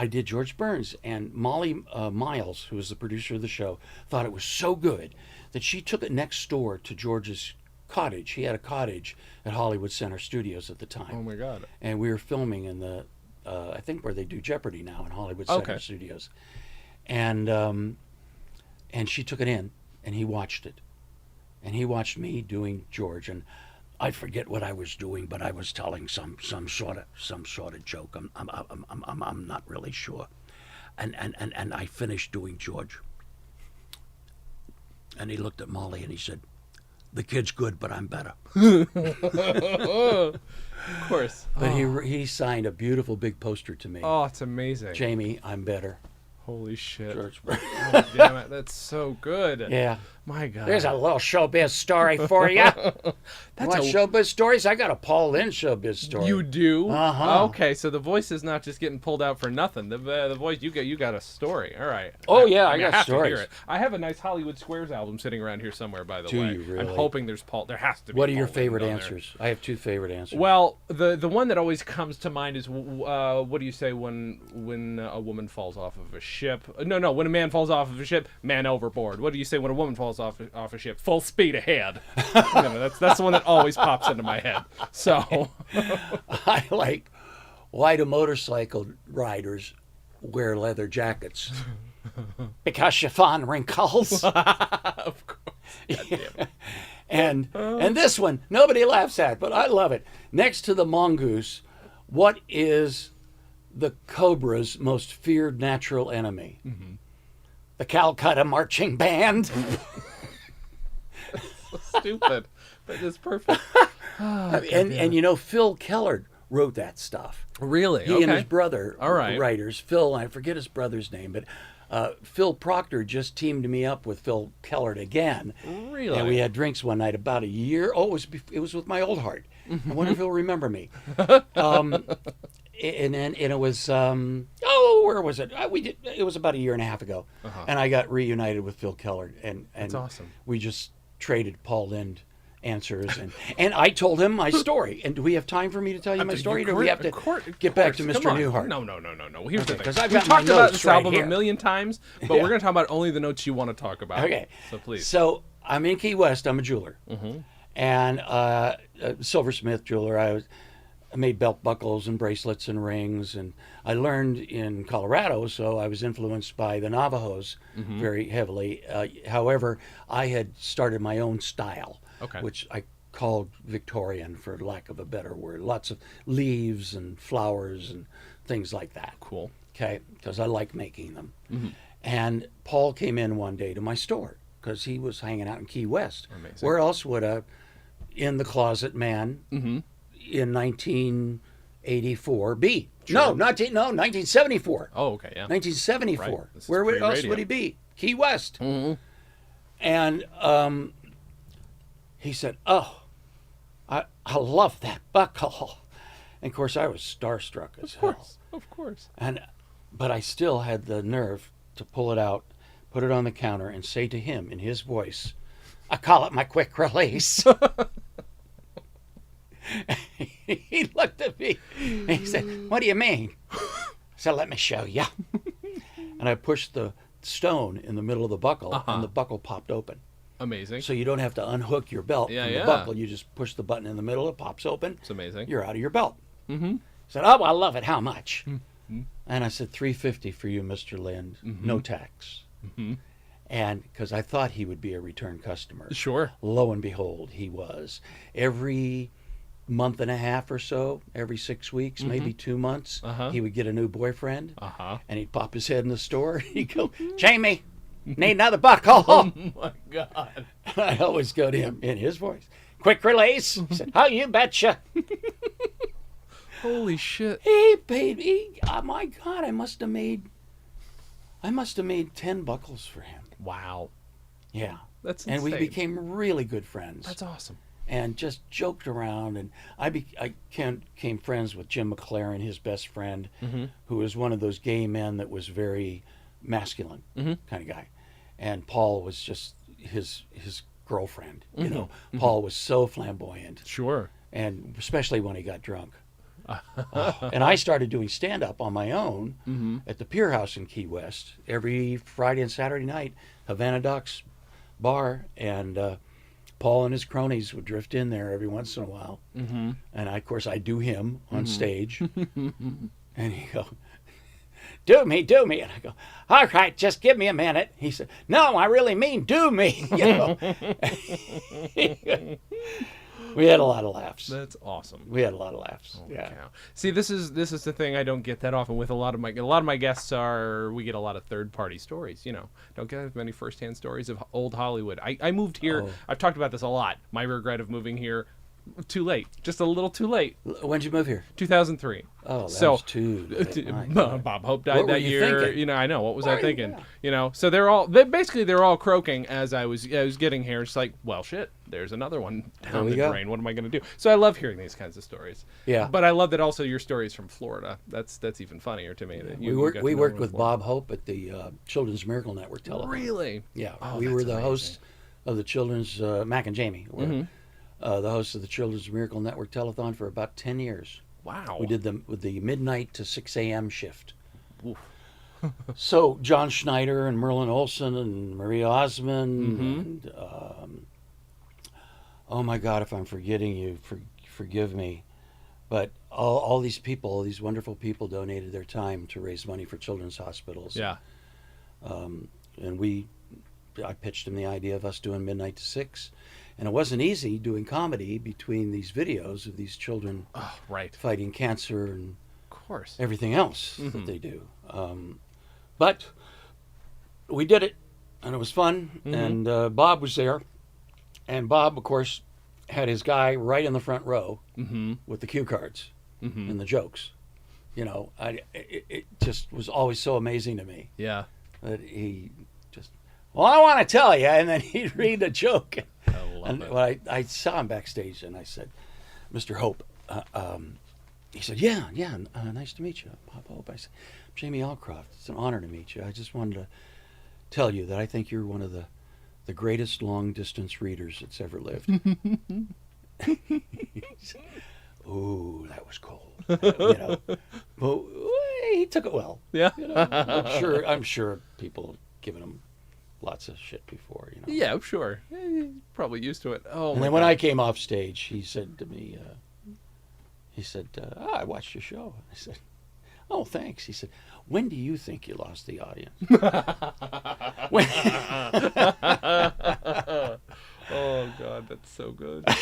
did George Burns, and Molly Miles, who was the producer of the show, thought it was so good that she took it next door to George's cottage. He had a cottage at Hollywood Center Studios at the time. Oh my God. And we were filming in the, I think where they do Jeopardy now in Hollywood Center Studios. And she took it in, and he watched it. And he watched me doing George, and I forget what I was doing, but I was telling some sort of joke. I'm not really sure. And I finished doing George. And he looked at Molly and he said, "The kid's good, but I'm better." Of course. But he signed a beautiful big poster to me. Oh, it's amazing. "Jamie, I'm better." Holy shit. George. Oh, damn it. That's so good. Yeah. My God. There's a little showbiz story for you. That's Want showbiz stories? I got a Paul Lynde showbiz story. You do? Uh-huh. Okay, so the voice is not just getting pulled out for nothing. The voice, you got a story. All right. Oh, yeah, I mean, I got have stories. To hear it. I have a nice Hollywood Squares album sitting around here somewhere, by the Do way. you really? I'm hoping there's Paul. There has to be. What are your Paul favorite Lynde on answers? I have two favorite answers. Well, the one that always comes to mind is what do you say when a woman falls off of a ship? No, when a man falls off of a ship, man overboard. What do you say when a woman falls off a ship? Full speed ahead. That's the one that always pops into my head. So I like, why do motorcycle riders wear leather jackets? Because chiffon wrinkles. of course. Yeah. And this one, nobody laughs at, but I love it. Next to the mongoose, what is the cobra's most feared natural enemy? Mm-hmm. The Calcutta Marching Band. So stupid, but it's perfect. And you know, Phil Keller wrote that stuff. Really? He and his brother, All right. writers, Phil, I forget his brother's name, but Phil Proctor just teamed me up with Phil Keller again. Really? And we had drinks one night about a year. Oh, it was with my old heart. I wonder if he'll remember me. And it was where was it? It was about a year and a half ago, and I got reunited with Phil Keller, and That's awesome. We just traded Paul Lynde answers, and I told him my story. And do we have time for me to tell you my story, or do we have to get back to Mr. Newhart? No. Here's the thing. Because I've We've got my talked about notes this right album here. a million times, but we're going to talk about only the notes you want to talk about. Okay. So please. So I'm in Key West. I'm a jeweler, and a silversmith jeweler. I made belt buckles and bracelets and rings, and I learned in Colorado, so I was influenced by the Navajos very heavily. However, I had started my own style, which I called Victorian, for lack of a better word. Lots of leaves and flowers and things like that. Cool. Okay, because I like making them. And Paul came in one day to my store because he was hanging out in Key West. Amazing. Where else would a in-the-closet man in 1984 be? Sure. No, 1974. Oh, okay, yeah. 1974. Right. This is Where else pre-radio. would he be? Key West. And he said, "Oh, I love that buckle." And of course, I was starstruck as hell. Of course. But I still had the nerve to pull it out, put it on the counter, and say to him in his voice, "I call it my quick release." He looked at me and he said, "What do you mean?" I said, "Let me show you." And I pushed the stone in the middle of the buckle, and the buckle popped open. Amazing. So you don't have to unhook your belt from the buckle. You just push the button in the middle, it pops open. It's amazing. You're out of your belt. He said, "Oh, I love it. How much?" And I said, $350 for you, Mr. Lynde, no tax. And because I thought he would be a return customer. Sure. Lo and behold, he was. Every month and a half or so, every 6 weeks, maybe 2 months, he would get a new boyfriend. And he'd pop his head in the store. He'd go, "Jamie, need another buckle." Oh, my God. I always go to him in his voice. "Quick release." He said, "Oh, you betcha." Holy shit. He paid me. Oh my God, I must have made 10 buckles for him. Wow. Yeah. That's insane. And we became really good friends. That's awesome. And just joked around. And I became friends with Jim McLaren, his best friend, who was one of those gay men that was very masculine kind of guy. And Paul was just his girlfriend. You know, Paul was so flamboyant. Sure. And especially when he got drunk. And I started doing stand-up on my own at the Pier House in Key West every Friday and Saturday night, Havana Docks bar, and Paul and his cronies would drift in there every once in a while. And of course, I do him on stage, and he go, "Do me, do me," and I go, "All right, just give me a minute." He said, "No, I really mean do me." You know. We had a lot of laughs. That's awesome. We had a lot of laughs. Holy yeah. cow. See, this is the thing I don't get that often with a lot of my guests we get a lot of third party stories. You know, don't get as many firsthand stories of old Hollywood. I moved here. I've talked about this a lot. My regret of moving here Too late. Just a little too late. When'd you move here? 2003. Oh, that was too late. Bob Hope died that year. Thinking? You know, I know. What was I thinking? Yeah. You know, so they're all croaking as I was getting here. It's like, well, shit, there's another one down the drain. What am I going to do? So I love hearing these kinds of stories. Yeah. But I love that also your story's from Florida. That's even funnier to me. That we worked with Bob Hope at the Children's Miracle Network Telethon. Really? Yeah. We were the hosts of the Children's, Mac and Jamie were the hosts of the Children's Miracle Network Telethon for about 10 years. Wow. We did them with the midnight to 6 a.m. shift. So John Schneider and Merlin Olsen and Maria Osmond and oh my God, if I'm forgetting you, forgive me. But all these people, all these wonderful people donated their time to raise money for children's hospitals. Yeah. And I pitched them the idea of us doing midnight to 6. And it wasn't easy doing comedy between these videos of these children fighting cancer and of course everything else that they do. But we did it, and it was fun. And Bob was there. And Bob, of course, had his guy right in the front row with the cue cards and the jokes. You know, it just was always so amazing to me. Yeah. That he just, well, I want to tell you, and then he'd read the joke. And when I saw him backstage, and I said, Mr. Hope, he said, yeah, nice to meet you, Bob Hope. I said, Jamie Alcroft, it's an honor to meet you. I just wanted to tell you that I think you're one of the greatest long-distance readers that's ever lived. Ooh, that was cold. You know, but he took it well. Yeah. You know, I'm sure people have given him lots of shit before, you know. Yeah, I'm sure. He's probably used to it. Oh, and then when I came off stage, he said to me, I watched your show. I said, oh, thanks. He said, when do you think you lost the audience? Oh, God, that's so good. Oh,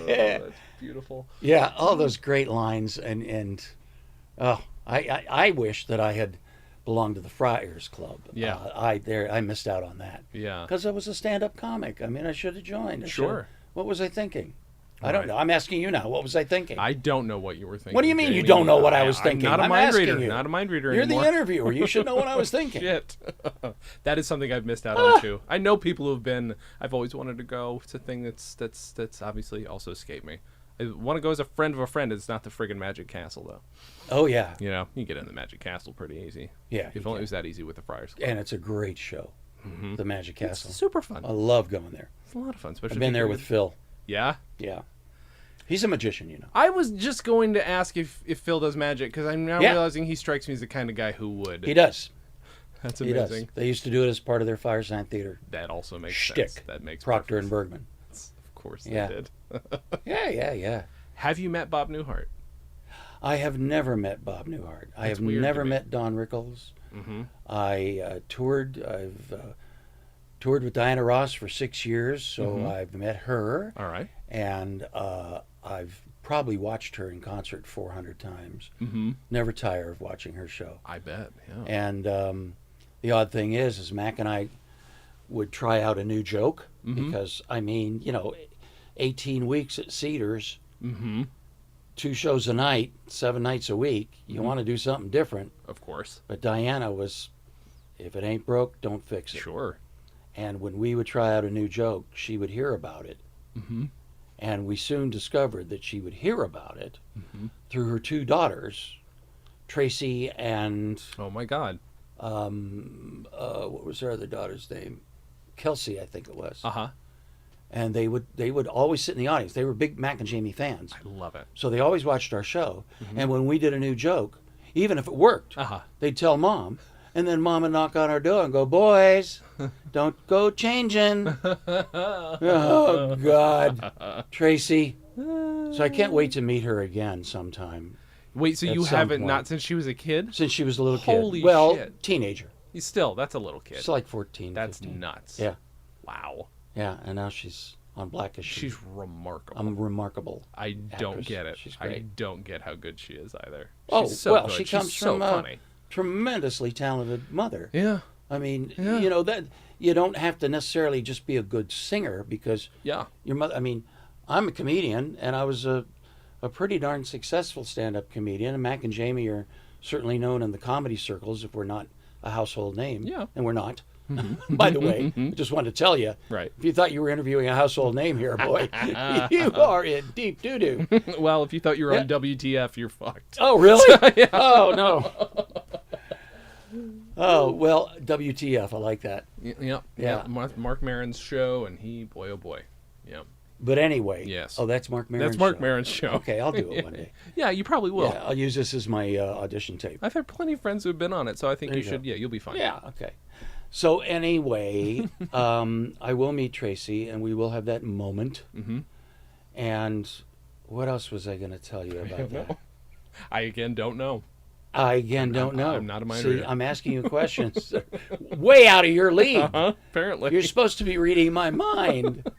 that's beautiful. Yeah, all those great lines. And I wish that I had belonged to the Friars Club. Yeah. I missed out on that. Yeah. Because I was a stand-up comic. I mean, I should have joined. Sure. What was I thinking? I don't know. I'm asking you now. What was I thinking? I don't know what you were thinking. What do you mean Jamie? You don't know what I was thinking? I'm not a mind reader. You. Not a mind reader You're anymore. the interviewer. You should know what I was thinking. Shit. That is something I've missed out on too. I know people who've been. I've always wanted to go. It's a thing that's obviously also escaped me. I want to go as a friend of a friend. It's not the friggin' Magic Castle though. Oh yeah. You know, you can get in the Magic Castle pretty easy. Yeah. If only it was that easy with the Friars Club. And it's a great show. The Magic Castle. It's super fun. I love going there. It's a lot of fun. Especially I've been there with Phil. Yeah. Yeah. He's a magician, you know. I was just going to ask if Phil does magic, because I'm now realizing he strikes me as the kind of guy who would. He does. That's amazing. He does. They used to do it as part of their Firesign Theater. That also makes shtick. sense. That makes Proctor perfect and Bergman. sense. Of course they did. Yeah. Have you met Bob Newhart? I have never met Bob Newhart. I have never met Don Rickles. I toured. I've toured with Diana Ross for 6 years, so I've met her. All right. And I've probably watched her in concert 400 times. Never tire of watching her show. I bet. Yeah. And the odd thing is Mac and I would try out a new joke because, I mean, 18 weeks at Cedars, 2 shows a night, 7 nights a week. You want to do something different. Of course. But Diana was, if it ain't broke, don't fix it. Sure. And when we would try out a new joke, she would hear about it. And we soon discovered that she would hear about it through her 2 daughters, Tracy and... Oh, my God. What was her other daughter's name? Kelsey, I think it was. Uh-huh. And they would always sit in the audience. They were big Mac and Jamie fans. I love it. So they always watched our show. And when we did a new joke, even if it worked, they'd tell Mom. And then Mom would knock on our door and go, boys, don't go changing. Oh, God. Tracy. So I can't wait to meet her again sometime. Wait, so you haven't, not since she was a kid? Since she was a little kid. Holy shit. Teenager. Still, that's a little kid. She's like 14, That's 15. nuts. Yeah. Wow. Yeah, and now she's on Blackish. She's remarkable. I'm remarkable. I don't actress. get it. She's great. I don't get how good she is either. Oh, She's so well, good. she She's comes so from funny. Tremendously talented mother. Yeah. I mean, Yeah. that you don't have to necessarily just be a good singer because Yeah. your mother. I mean, I'm a comedian, and I was a pretty darn successful stand-up comedian. And Mac and Jamie are certainly known in the comedy circles if we're not a household name. Yeah. And we're not. By the way, I just wanted to tell you. Right. If you thought you were interviewing a household name here, boy, you are in deep doo-doo. Well, if you thought you were on WTF, you're fucked. Oh, really? Yeah. Oh, no. Oh, well, WTF. I like that. Yep. Yeah. Mark Maron's show, and boy, oh boy. Yeah. But anyway. Yes. Oh, that's Mark Maron's That's Mark show. Maron's show. Okay, I'll do it one day. Yeah, you probably will. Yeah, I'll use this as my audition tape. I've had plenty of friends who've been on it, so I think There you you should. go. Yeah, you'll be fine. Yeah, okay. So anyway, I will meet Tracy, and we will have that moment. Mm-hmm. And what else was I going to tell you about that? I again don't know. I again don't know. I'm not a mind See, reader. I'm asking you questions way out of your league. Apparently. You're supposed to be reading my mind.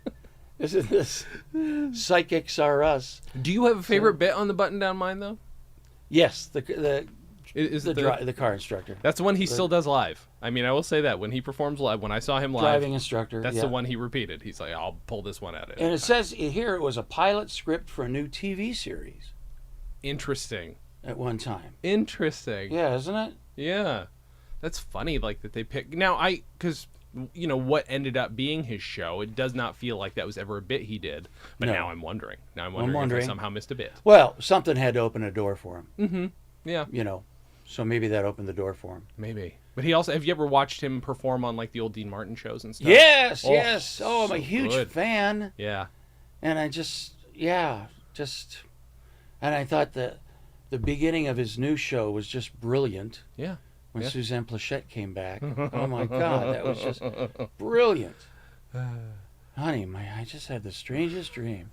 Isn't this Psychics Are Us? Do you have a favorite bit on the button-down mind, though? Yes, the Is it the car instructor. That's the one he still does live. I mean, I will say that when he performs live, when I saw him live, Driving instructor. that's yeah. the one he repeated. He's like, I'll pull this one out. And it says here it was a pilot script for a new TV series Interesting. at one time. Interesting. Yeah, isn't it? Yeah. That's funny, like, that they pick. Now, because, what ended up being his show, it does not feel like that was ever a bit he did. But No. now I'm wondering. If I somehow missed a bit. Well, something had to open a door for him. Mm-hmm. Yeah. So maybe that opened the door for him. Maybe. But he also, have you ever watched him perform on, like, the old Dean Martin shows and stuff? Yes, Oh, yes. Oh, I'm a so huge good. fan. Yeah. And I and I thought that the beginning of his new show was just brilliant. Yeah. When Yeah. Suzanne Plachette came back. Oh my God, that was just brilliant. Honey, I just had the strangest dream.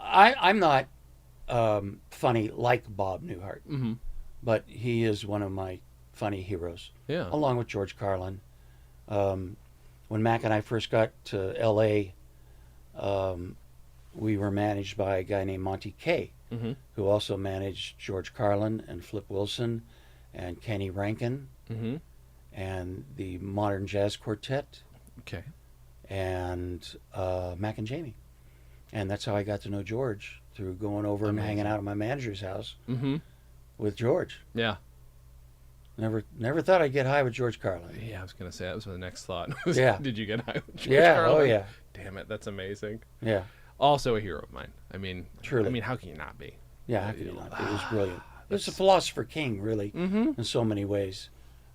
I'm not funny like Bob Newhart, Mm-hmm. but he is one of my funny heroes, Yeah. along with George Carlin. When Mac and I first got to L.A., we were managed by a guy named Monty Kaye, Mm-hmm. who also managed George Carlin and Flip Wilson and Kenny Rankin Mm-hmm. and the Modern Jazz Quartet Okay. and Mac and Jamie. And that's how I got to know George, through going over and hanging out at my manager's house Mm-hmm. with George. Yeah. Never thought I'd get high with George Carlin. Yeah, I was going to say, that was the next thought. Yeah. Did you get high with George Yeah, Carlin? oh yeah. Damn it, that's amazing. Yeah, Also a hero of mine. I mean, Truly. how can you not be? yeah, how could you not? It was brilliant. It was a philosopher king, really, Mm-hmm. in so many ways.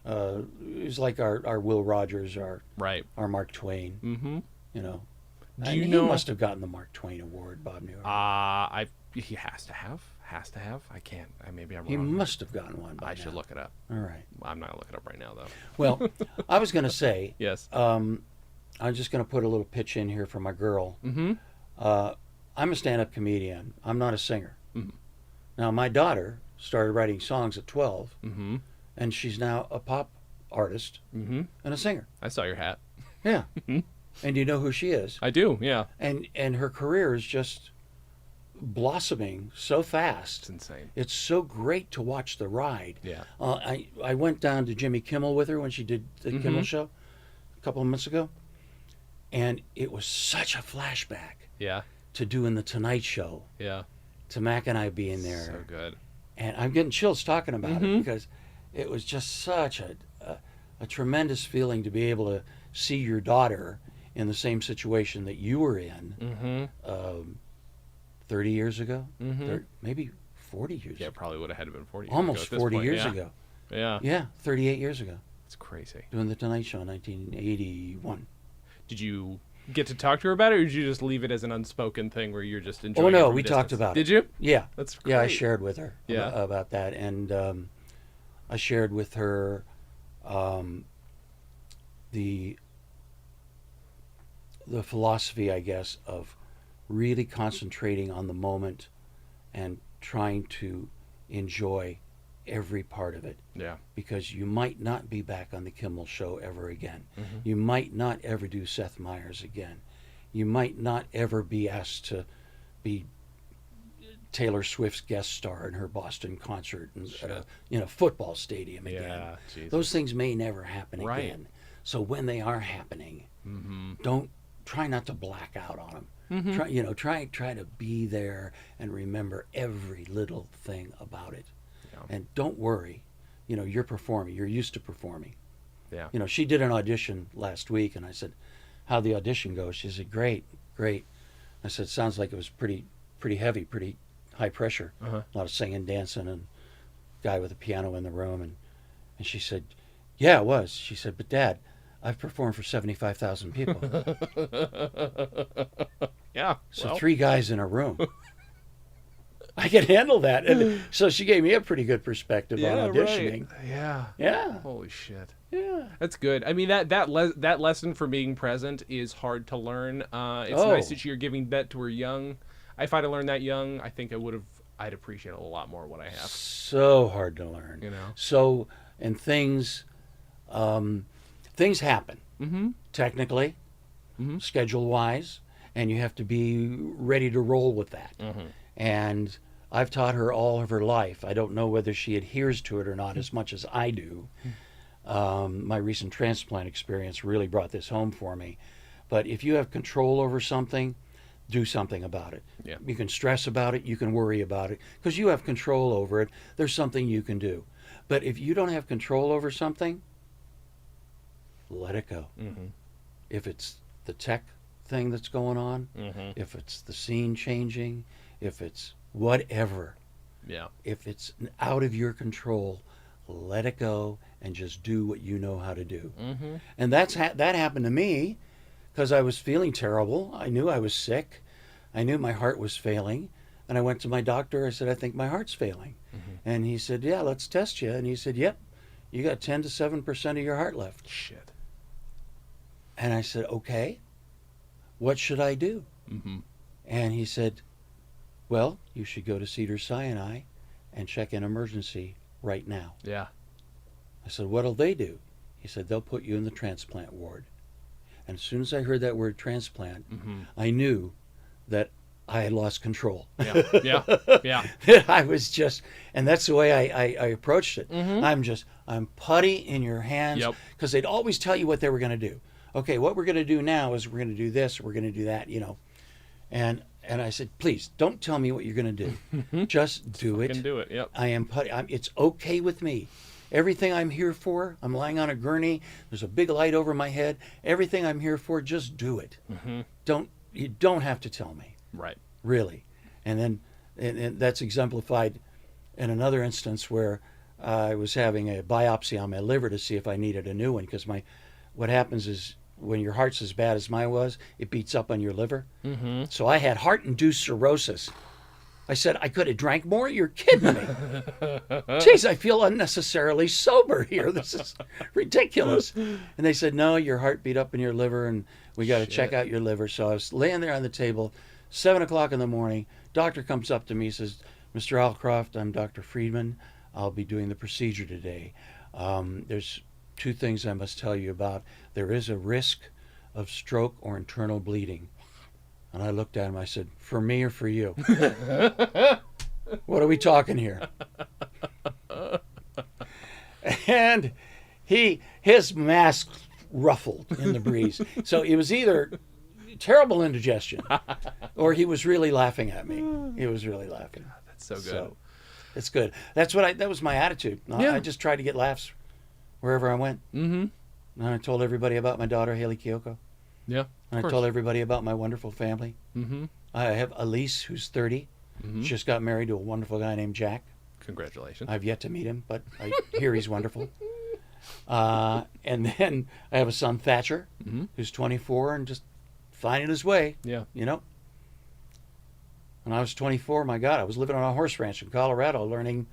It was like our Will Rogers, Right. our Mark Twain, Mm-hmm. you know. Do And you he know? must have gotten the Mark Twain Award, Bob Newhart. He has to have. I can't. Maybe I'm He wrong. must have gotten one by I should now. look it up. All right. I'm not gonna look it up right now, though. Well, I was going to say, Yes. I'm just going to put a little pitch in here for my girl. Mm-hmm. I'm a stand-up comedian. I'm not a singer. Mhm. Now, my daughter started writing songs at 12, Mm-hmm. and she's now a pop artist Mm-hmm. and a singer. I saw your hat. Yeah. And you know who she is. I do. Yeah. And her career is just blossoming so It's fast. insane. It's so great to watch the ride. Yeah. I went down to Jimmy Kimmel with her when she did the Kimmel show a couple of months ago, and it was such a flashback Yeah. to doing the Tonight Show, Yeah. to Mac and I being there. So good. And I'm getting chills talking about it because it was just such a tremendous feeling to be able to see your daughter in the same situation that you were in Mm-hmm. 30 years ago, Mm-hmm. maybe 40 years Yeah, ago. probably would have had to been 40 years Almost ago at this 40 point. years Yeah. ago. Yeah. Yeah, 38 years ago, It's crazy. doing the Tonight Show in 1981. Did you get to talk to her about it, or did you just leave it as an unspoken thing where you're just enjoying Oh, it no, from a we talked distance? about it. Did you? Yeah. That's Yeah, I great. shared with her Yeah. about that. And I shared with her the philosophy, I guess, of really concentrating on the moment and trying to enjoy every part of it. Yeah. Because you might not be back on the Kimmel Show ever again. Mm-hmm. You might not ever do Seth Meyers again. You might not ever be asked to be Taylor Swift's guest star in her Boston concert at a football stadium again. Yeah. Jesus. Those things may never happen Right. again. So when they are happening, Mm-hmm. don't try not to black out on them. Mm-hmm. Try to be there and remember every little thing about it. Yeah. And don't worry. You're performing. You're used to performing. Yeah. She did an audition last week, and I said, "How'd the audition go?" She said, "Great, great." I said, "Sounds like it was pretty heavy, pretty high pressure. Uh-huh. A lot of singing, dancing, and guy with a piano in the room." And she said, "Yeah, it was." She said, "But Dad, I've performed for 75,000 people." Yeah. So 3 guys in a room. I can handle that. And so she gave me a pretty good perspective on auditioning. Right. Yeah. Yeah. Holy shit. Yeah. That's good. I mean, that lesson for being present is hard to learn. It's nice that you're giving that to her young. If I'd have learned that young, I think I'd appreciate a lot more what I have. So hard to learn. So, and things happen. Mm-hmm. Technically, Mm-hmm. schedule-wise, and you have to be ready to roll with that. Mm-hmm. And I've taught her all of her life. I don't know whether she adheres to it or not as much as I do. My recent transplant experience really brought this home for me. But if you have control over something, do something about it. Yeah. You can stress about it, you can worry about it, because you have control over it. There's something you can do. But if you don't have control over something, let it go. Mm-hmm. If it's the tech thing that's going on, Mm-hmm. if it's the scene changing, if it's whatever, Yeah. if it's out of your control, let it go and just do what you know how to do. Mm-hmm. And that happened to me because I was feeling terrible. I knew I was sick. I knew my heart was failing. And I went to my doctor. I said, "I think my heart's failing." Mm-hmm. And he said, "Yeah, let's test you." And he said, "Yep, you got 10 to 7% of your heart left." Shit. And I said, "Okay, what should I do?" Mm-hmm. And he said, "Well, you should go to Cedars-Sinai and check in emergency right now." Yeah. I said, "What'll they do?" He said, "They'll put you in the transplant ward." And as soon as I heard that word transplant, Mm-hmm. I knew that I had lost control. Yeah. Yeah. Yeah. I was just, and that's the way I approached it. Mm-hmm. I'm putty in your hands, Yep. because they'd always tell you what they were going to do. Okay, what we're going to do now is we're going to do this, we're going to do that, And I said, "Please don't tell me what you're going to do. Just do it." Can do it. Yep. I am putty. It's okay with me. Everything I'm here for, I'm lying on a gurney. There's a big light over my head. Everything I'm here for, just do it. Mm-hmm. You don't have to tell me, Right. really. And then and that's exemplified in another instance where I was having a biopsy on my liver to see if I needed a new one, because what happens is when your heart's as bad as mine was, it beats up on your liver. Mm-hmm. So I had heart-induced cirrhosis. I said, "I could have drank more? You're kidding me." Jeez, I feel unnecessarily sober here. This is ridiculous. And they said, "No, your heart beat up in your liver, and we got to check out your liver." So I was laying there on the table, 7 o'clock in the morning. Doctor comes up to me, says, "Mr. Alcroft, I'm Dr. Friedman. I'll be doing the procedure today. There's 2 things I must tell you about. There is a risk of stroke or internal bleeding." And I looked at him, I said, "For me or for you?" What are we talking here? And his mask ruffled in the breeze. So it was either terrible indigestion or he was really laughing at me. He was really laughing. That's so good. So it's good. That was my attitude. Yeah. I just tried to get laughs wherever I went. Mm-hmm. And I told everybody about my daughter, Haley Kyoko. Yeah. And I told everybody about my wonderful family. Mm-hmm. I have Elise, who's 30. Mm-hmm. She just got married to a wonderful guy named Jack. Congratulations. I've yet to meet him, but I hear he's wonderful. And then I have a son, Thatcher, Mm-hmm. who's 24 and just finding his way, Yeah. When I was 24, my God, I was living on a horse ranch in Colorado learning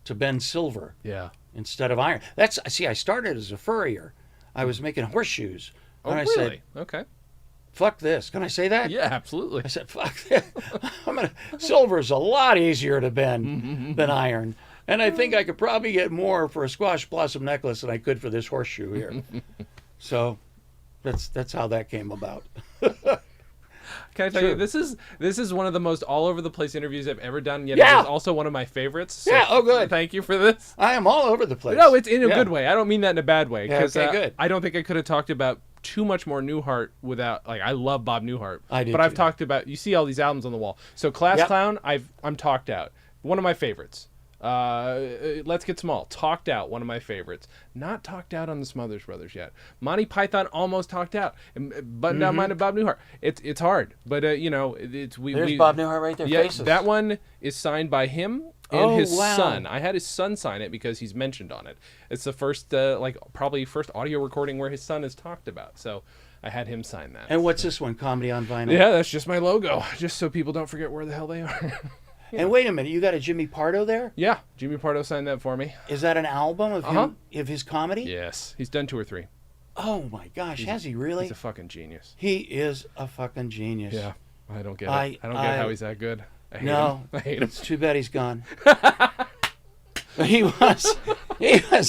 to bend silver Yeah. instead of iron. I started as a furrier. I was making horseshoes. Oh, And I really? said, Okay. "Fuck this." Can I say that? Yeah, absolutely. I said, "Fuck this." Silver is a lot easier to bend than iron. And I think I could probably get more for a squash blossom necklace than I could for this horseshoe here. So that's how that came about. Can I tell True. you, this is one of the most all over the place interviews I've ever done. Yet Yeah. it is also one of my favorites. So Yeah, oh, good. Thank you for this. I am all over the place. No, it's in a Yeah. good way. I don't mean that in a bad way. Yeah, okay, good. I don't think I could have talked about too much more Newhart without, like, I love Bob Newhart. I do, but I've too. talked about, you see all these albums on the wall. So Class Yep. Clown, I'm talked out. One of my favorites. Let's Get Small, talked out, one of my favorites. Not talked out on the Smothers Brothers yet. Monty Python, almost talked out. Button Down Mind of Bob Newhart. It's hard, but There's Bob Newhart right there. Yeah, Faces. that one is signed by him and his wow. son. I had his son sign it because he's mentioned on it. It's the first, probably first audio recording where his son is talked about. So I had him sign that. And what's this one? Comedy on Vinyl. Yeah, that's just my logo, just so people don't forget where the hell they are. And wait a minute, you got a Jimmy Pardo there? Yeah, Jimmy Pardo signed that for me. Is that an album of him, of his comedy? Yes, he's done 2 or 3. Oh my gosh, has he really? He's a fucking genius. He is a fucking genius. Yeah, I don't get it. I don't get how he's that good. I hate him. I hate him. It's too bad he's gone. he was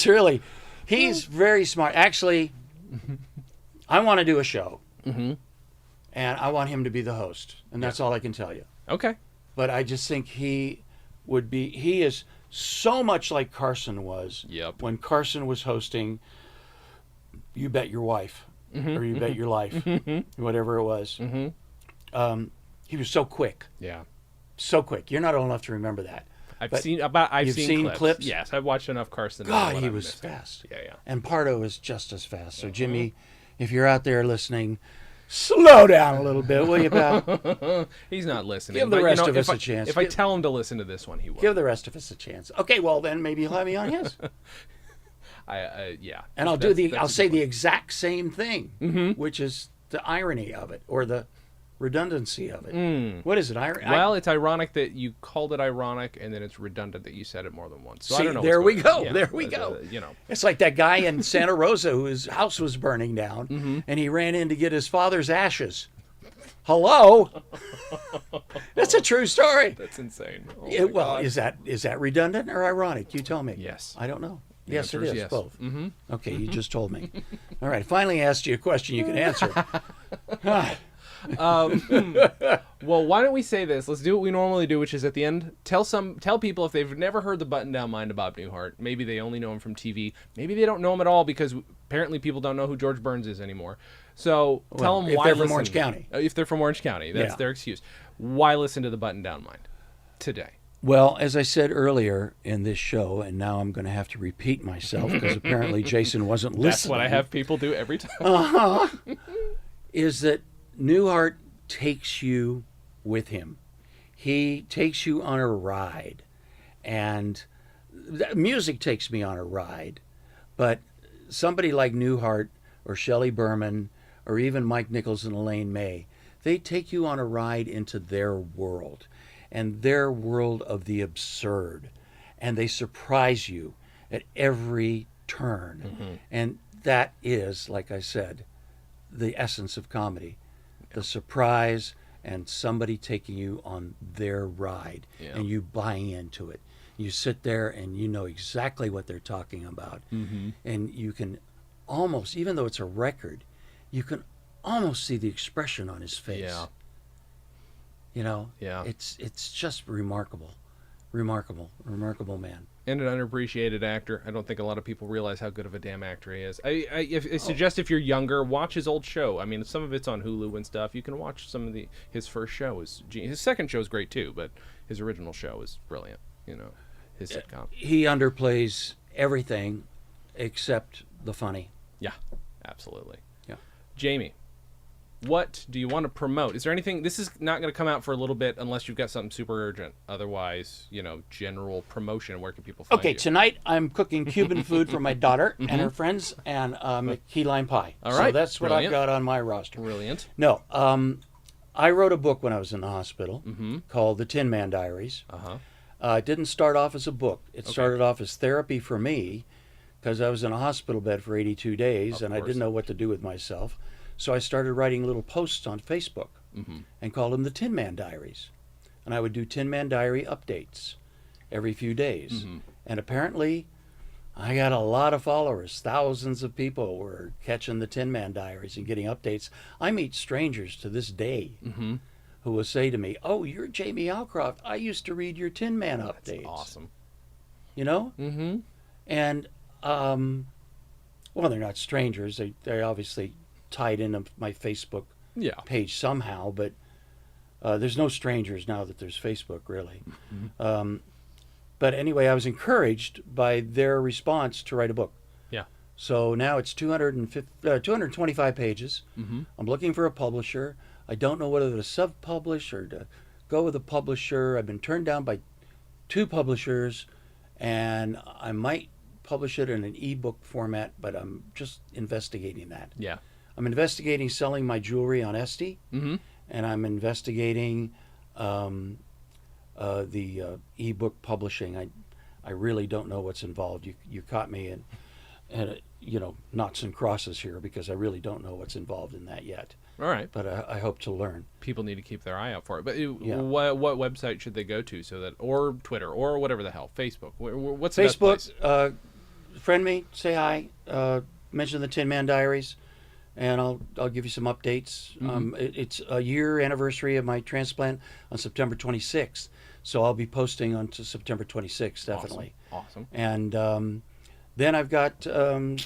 really, he's very smart. Actually, I want to do a show, and I want him to be the host, and that's all I can tell you. Okay. But I just think he is so much like Carson was. Yep. When Carson was hosting You Bet Your Wife, or You Bet Your Life, whatever it was. He was so quick. Yeah. So quick. You're not old enough to remember that. I've But seen you've seen clips? Yes, I've watched enough Carson. to know God, what he I've was missed. fast. Yeah. And Pardo is just as fast. So Jimmy, if you're out there listening, slow down a little bit, will you, pal? He's not listening. Give the but, rest of if us a chance. If I tell him to listen to this one, he will. Give the rest of us a chance. Okay, well then maybe he'll have me on his. Yeah. And I'll That's say a good the point. exact same thing, which is the irony of it, or the redundancy of it. What is it? Well, it's ironic that you called it ironic, and then it's redundant that you said it more than once. So I See, don't know. there we what's going go. on. Yeah, There we go. It's like that guy in Santa Rosa whose house was burning down, and he ran in to get his father's ashes. Hello, that's a true story. That's insane. Oh my Well, God. is that redundant or ironic? You tell me. Yes. I don't know. The Yes, it answer is. yes. Both. Okay, you just told me. All right, finally asked you a question you can answer. Well, why don't we say this? Let's do what we normally do, which is at the end, tell people if they've never heard the Button Down Mind of Bob Newhart. Maybe they only know him from TV. Maybe they don't know him at all because apparently people don't know who George Burns is anymore. So tell them if why they're from listen. Orange County. If they're from Orange County, that's Yeah. their excuse. Why listen to the Button Down Mind today? Well, as I said earlier in this show, and now I'm going to have to repeat myself because apparently Jason wasn't listening. That's what I have people do every time. Is that Newhart takes you with him. He takes you on a ride. And music takes me on a ride. But somebody like Newhart or Shelley Berman or even Mike Nichols and Elaine May, they take you on a ride into their world and their world of the absurd. And they surprise you at every turn. And that is, like I said, the essence of comedy. The surprise and somebody taking you on their ride and you buying into it. You sit there and you know exactly what they're talking about. And you can almost, even though it's a record, you can almost see the expression on his face. Yeah. You know? Yeah. It's just remarkable. Remarkable man. And an underappreciated actor. I don't think a lot of people realize how good of a damn actor he is. I suggest if you're younger, watch his old show. I mean, some of it's on Hulu and stuff. You can watch some of his first show. His second show is great too, but his original show is brilliant. You know, his sitcom. He underplays everything except the funny. Yeah, absolutely. Yeah. Jamie, what do you want to promote? Is there anything? This is not going to come out for a little bit unless you've got something super urgent. Otherwise, general promotion. Where can people find Okay, you? tonight I'm cooking Cuban food for my daughter and her friends and key lime pie. All right, So that's what brilliant. I've got on my roster. Brilliant. No, I wrote a book when I was in the hospital called The Tin Man Diaries. It didn't start off as a book. It started off as therapy for me because I was in a hospital bed for 82 days and I didn't know what to do with myself. So I started writing little posts on Facebook and called them the Tin Man Diaries. And I would do Tin Man Diary updates every few days. And apparently I got a lot of followers. Thousands of people were catching the Tin Man Diaries and getting updates. I meet strangers to this day who will say to me, "Oh, you're Jamie Alcroft. I used to read your Tin Man updates." That's awesome. You know? And, well, they're not strangers. They obviously tied into my Facebook Yeah. page somehow, but there's no strangers now that there's Facebook, really. But anyway, I was encouraged by their response to write a book. Yeah. So now it's 225 pages. Mm-hmm. I'm looking for a publisher. I don't know whether to sub-publish or to go with a publisher. I've been turned down by 2 publishers, and I might publish it in an ebook format, but I'm just investigating that. Yeah. I'm investigating selling my jewelry on Etsy, Mm-hmm. and I'm investigating the ebook publishing. I really don't know what's involved. You caught me in knots and crosses here because I really don't know what's involved in that yet. All right. But I hope to learn. People need to keep their eye out for it. But Yeah. what website should they go to so that, or Twitter, or whatever the hell, Facebook? What's the best place? Facebook, friend me, say hi, mention the Tin Man Diaries, and I'll give you some updates. Mm-hmm. It's a year anniversary of my transplant on September 26th, so I'll be posting on to September 26th, definitely. Awesome. And then I've got a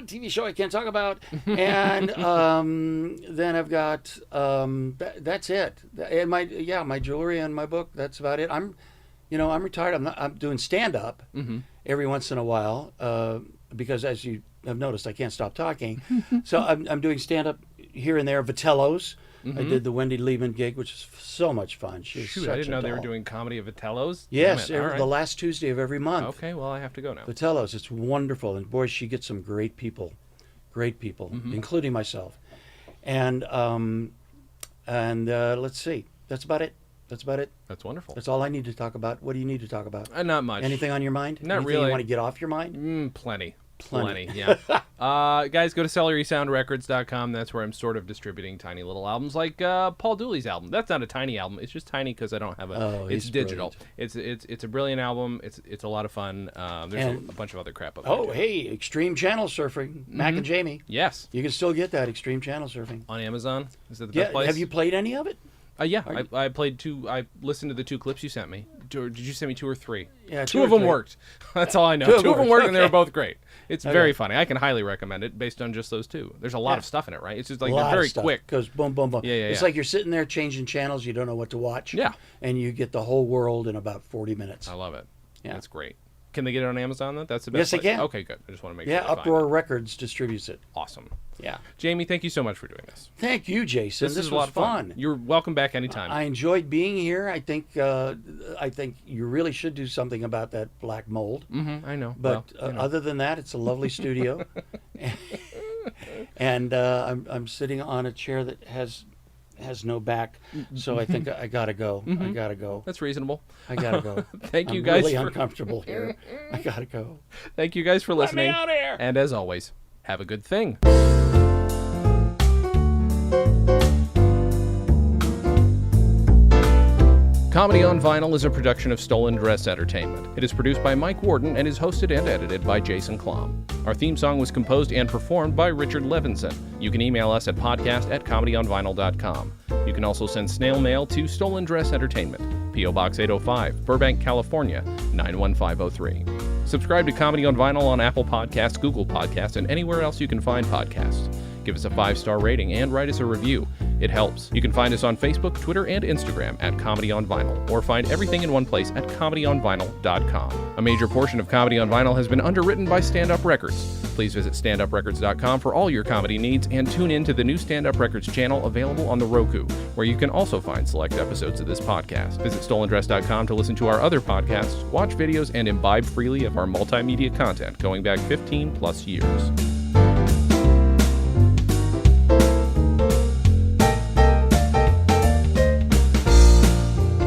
TV show I can't talk about, and then I've got that's it. And my jewelry and my book. That's about it. I'm retired. I'm doing stand up Mm-hmm. every once in a while because, as you have noticed, I can't stop talking. So I'm doing stand up here and there. Vitello's. Mm-hmm. I did the Wendy Lehman gig, which is so much fun. She's Shoot, such I didn't know a they were doll. doing comedy at Vitello's. Yes, Damn it. All right. the last Tuesday of every month. Okay, well, I have to go now. Vitello's, it's wonderful, and boy, she gets some great people, Mm-hmm. including myself. And let's see, that's about it. That's wonderful. That's all I need to talk about. What do you need to talk about? Not much. Anything on your mind? Not Anything really. You want to get off your mind? Plenty. Yeah. Guys, go to CelerySoundRecords.com. That's where I'm sort of distributing tiny little albums like Paul Dooley's album. That's not a tiny album. It's just tiny because I don't have a. Oh, it's he's digital. brilliant. It's a brilliant album. It's a lot of fun. There's And- a bunch of other crap up there. Oh, too. hey, Extreme Channel Surfing, Mac and Jamie. Yes. You can still get that Extreme Channel Surfing. On Amazon. Is that the Yeah, best place? have you played any of it? Yeah, I played 2. I listened to the 2 clips you sent me. Did you send me 2 or 3? Yeah, 2 2 of or them 3. worked. That's all I know. 2 of them worked, and they were both great. It's very funny. I can highly recommend it based on just those 2. There's a lot of stuff in it, right? It's just like they're very quick. Goes boom, boom, boom. Yeah. It's like you're sitting there changing channels. You don't know what to watch. Yeah. And you get the whole world in about 40 minutes. I love it. Yeah. That's great. Can they get it on Amazon then? That's the best Yes, they place? can. Okay, good. I just want to make Yeah, sure they find Uproar it. Records distributes it. Awesome. Yeah. Jamie, thank you so much for doing this. Thank you, Jason. This This is was a lot of fun. You're welcome back anytime. I enjoyed being here. I think you really should do something about that black mold. I know. But Well, you know. other than that, it's a lovely studio. And I'm sitting on a chair that has no back, so I think I gotta go. I gotta go. That's reasonable. I gotta go. Thank you I'm guys really for uncomfortable here. I gotta go. Thank you guys for listening. Let me out of here. And as always, have a good thing. Comedy on Vinyl is a production of StolenDress Entertainment. It is produced by Mike Worden and is hosted and edited by Jason Klom. Our theme song was composed and performed by Richard Levinson. You can email us at podcast@comedyonvinyl.com. You can also send snail mail to StolenDress Entertainment, P.O. Box 805, Burbank, California, 91503. Subscribe to Comedy on Vinyl on Apple Podcasts, Google Podcasts, and anywhere else you can find podcasts. Give us a 5-star rating and write us a review. It helps. You can find us on Facebook, Twitter, and Instagram at Comedy on Vinyl, or find everything in one place at comedyonvinyl.com. A major portion of Comedy on Vinyl has been underwritten by Stand Up Records. Please visit standuprecords.com for all your comedy needs and tune in to the new Stand Up Records channel available on the Roku, where you can also find select episodes of this podcast. Visit StolenDress.com to listen to our other podcasts, watch videos, and imbibe freely of our multimedia content going back 15 plus years.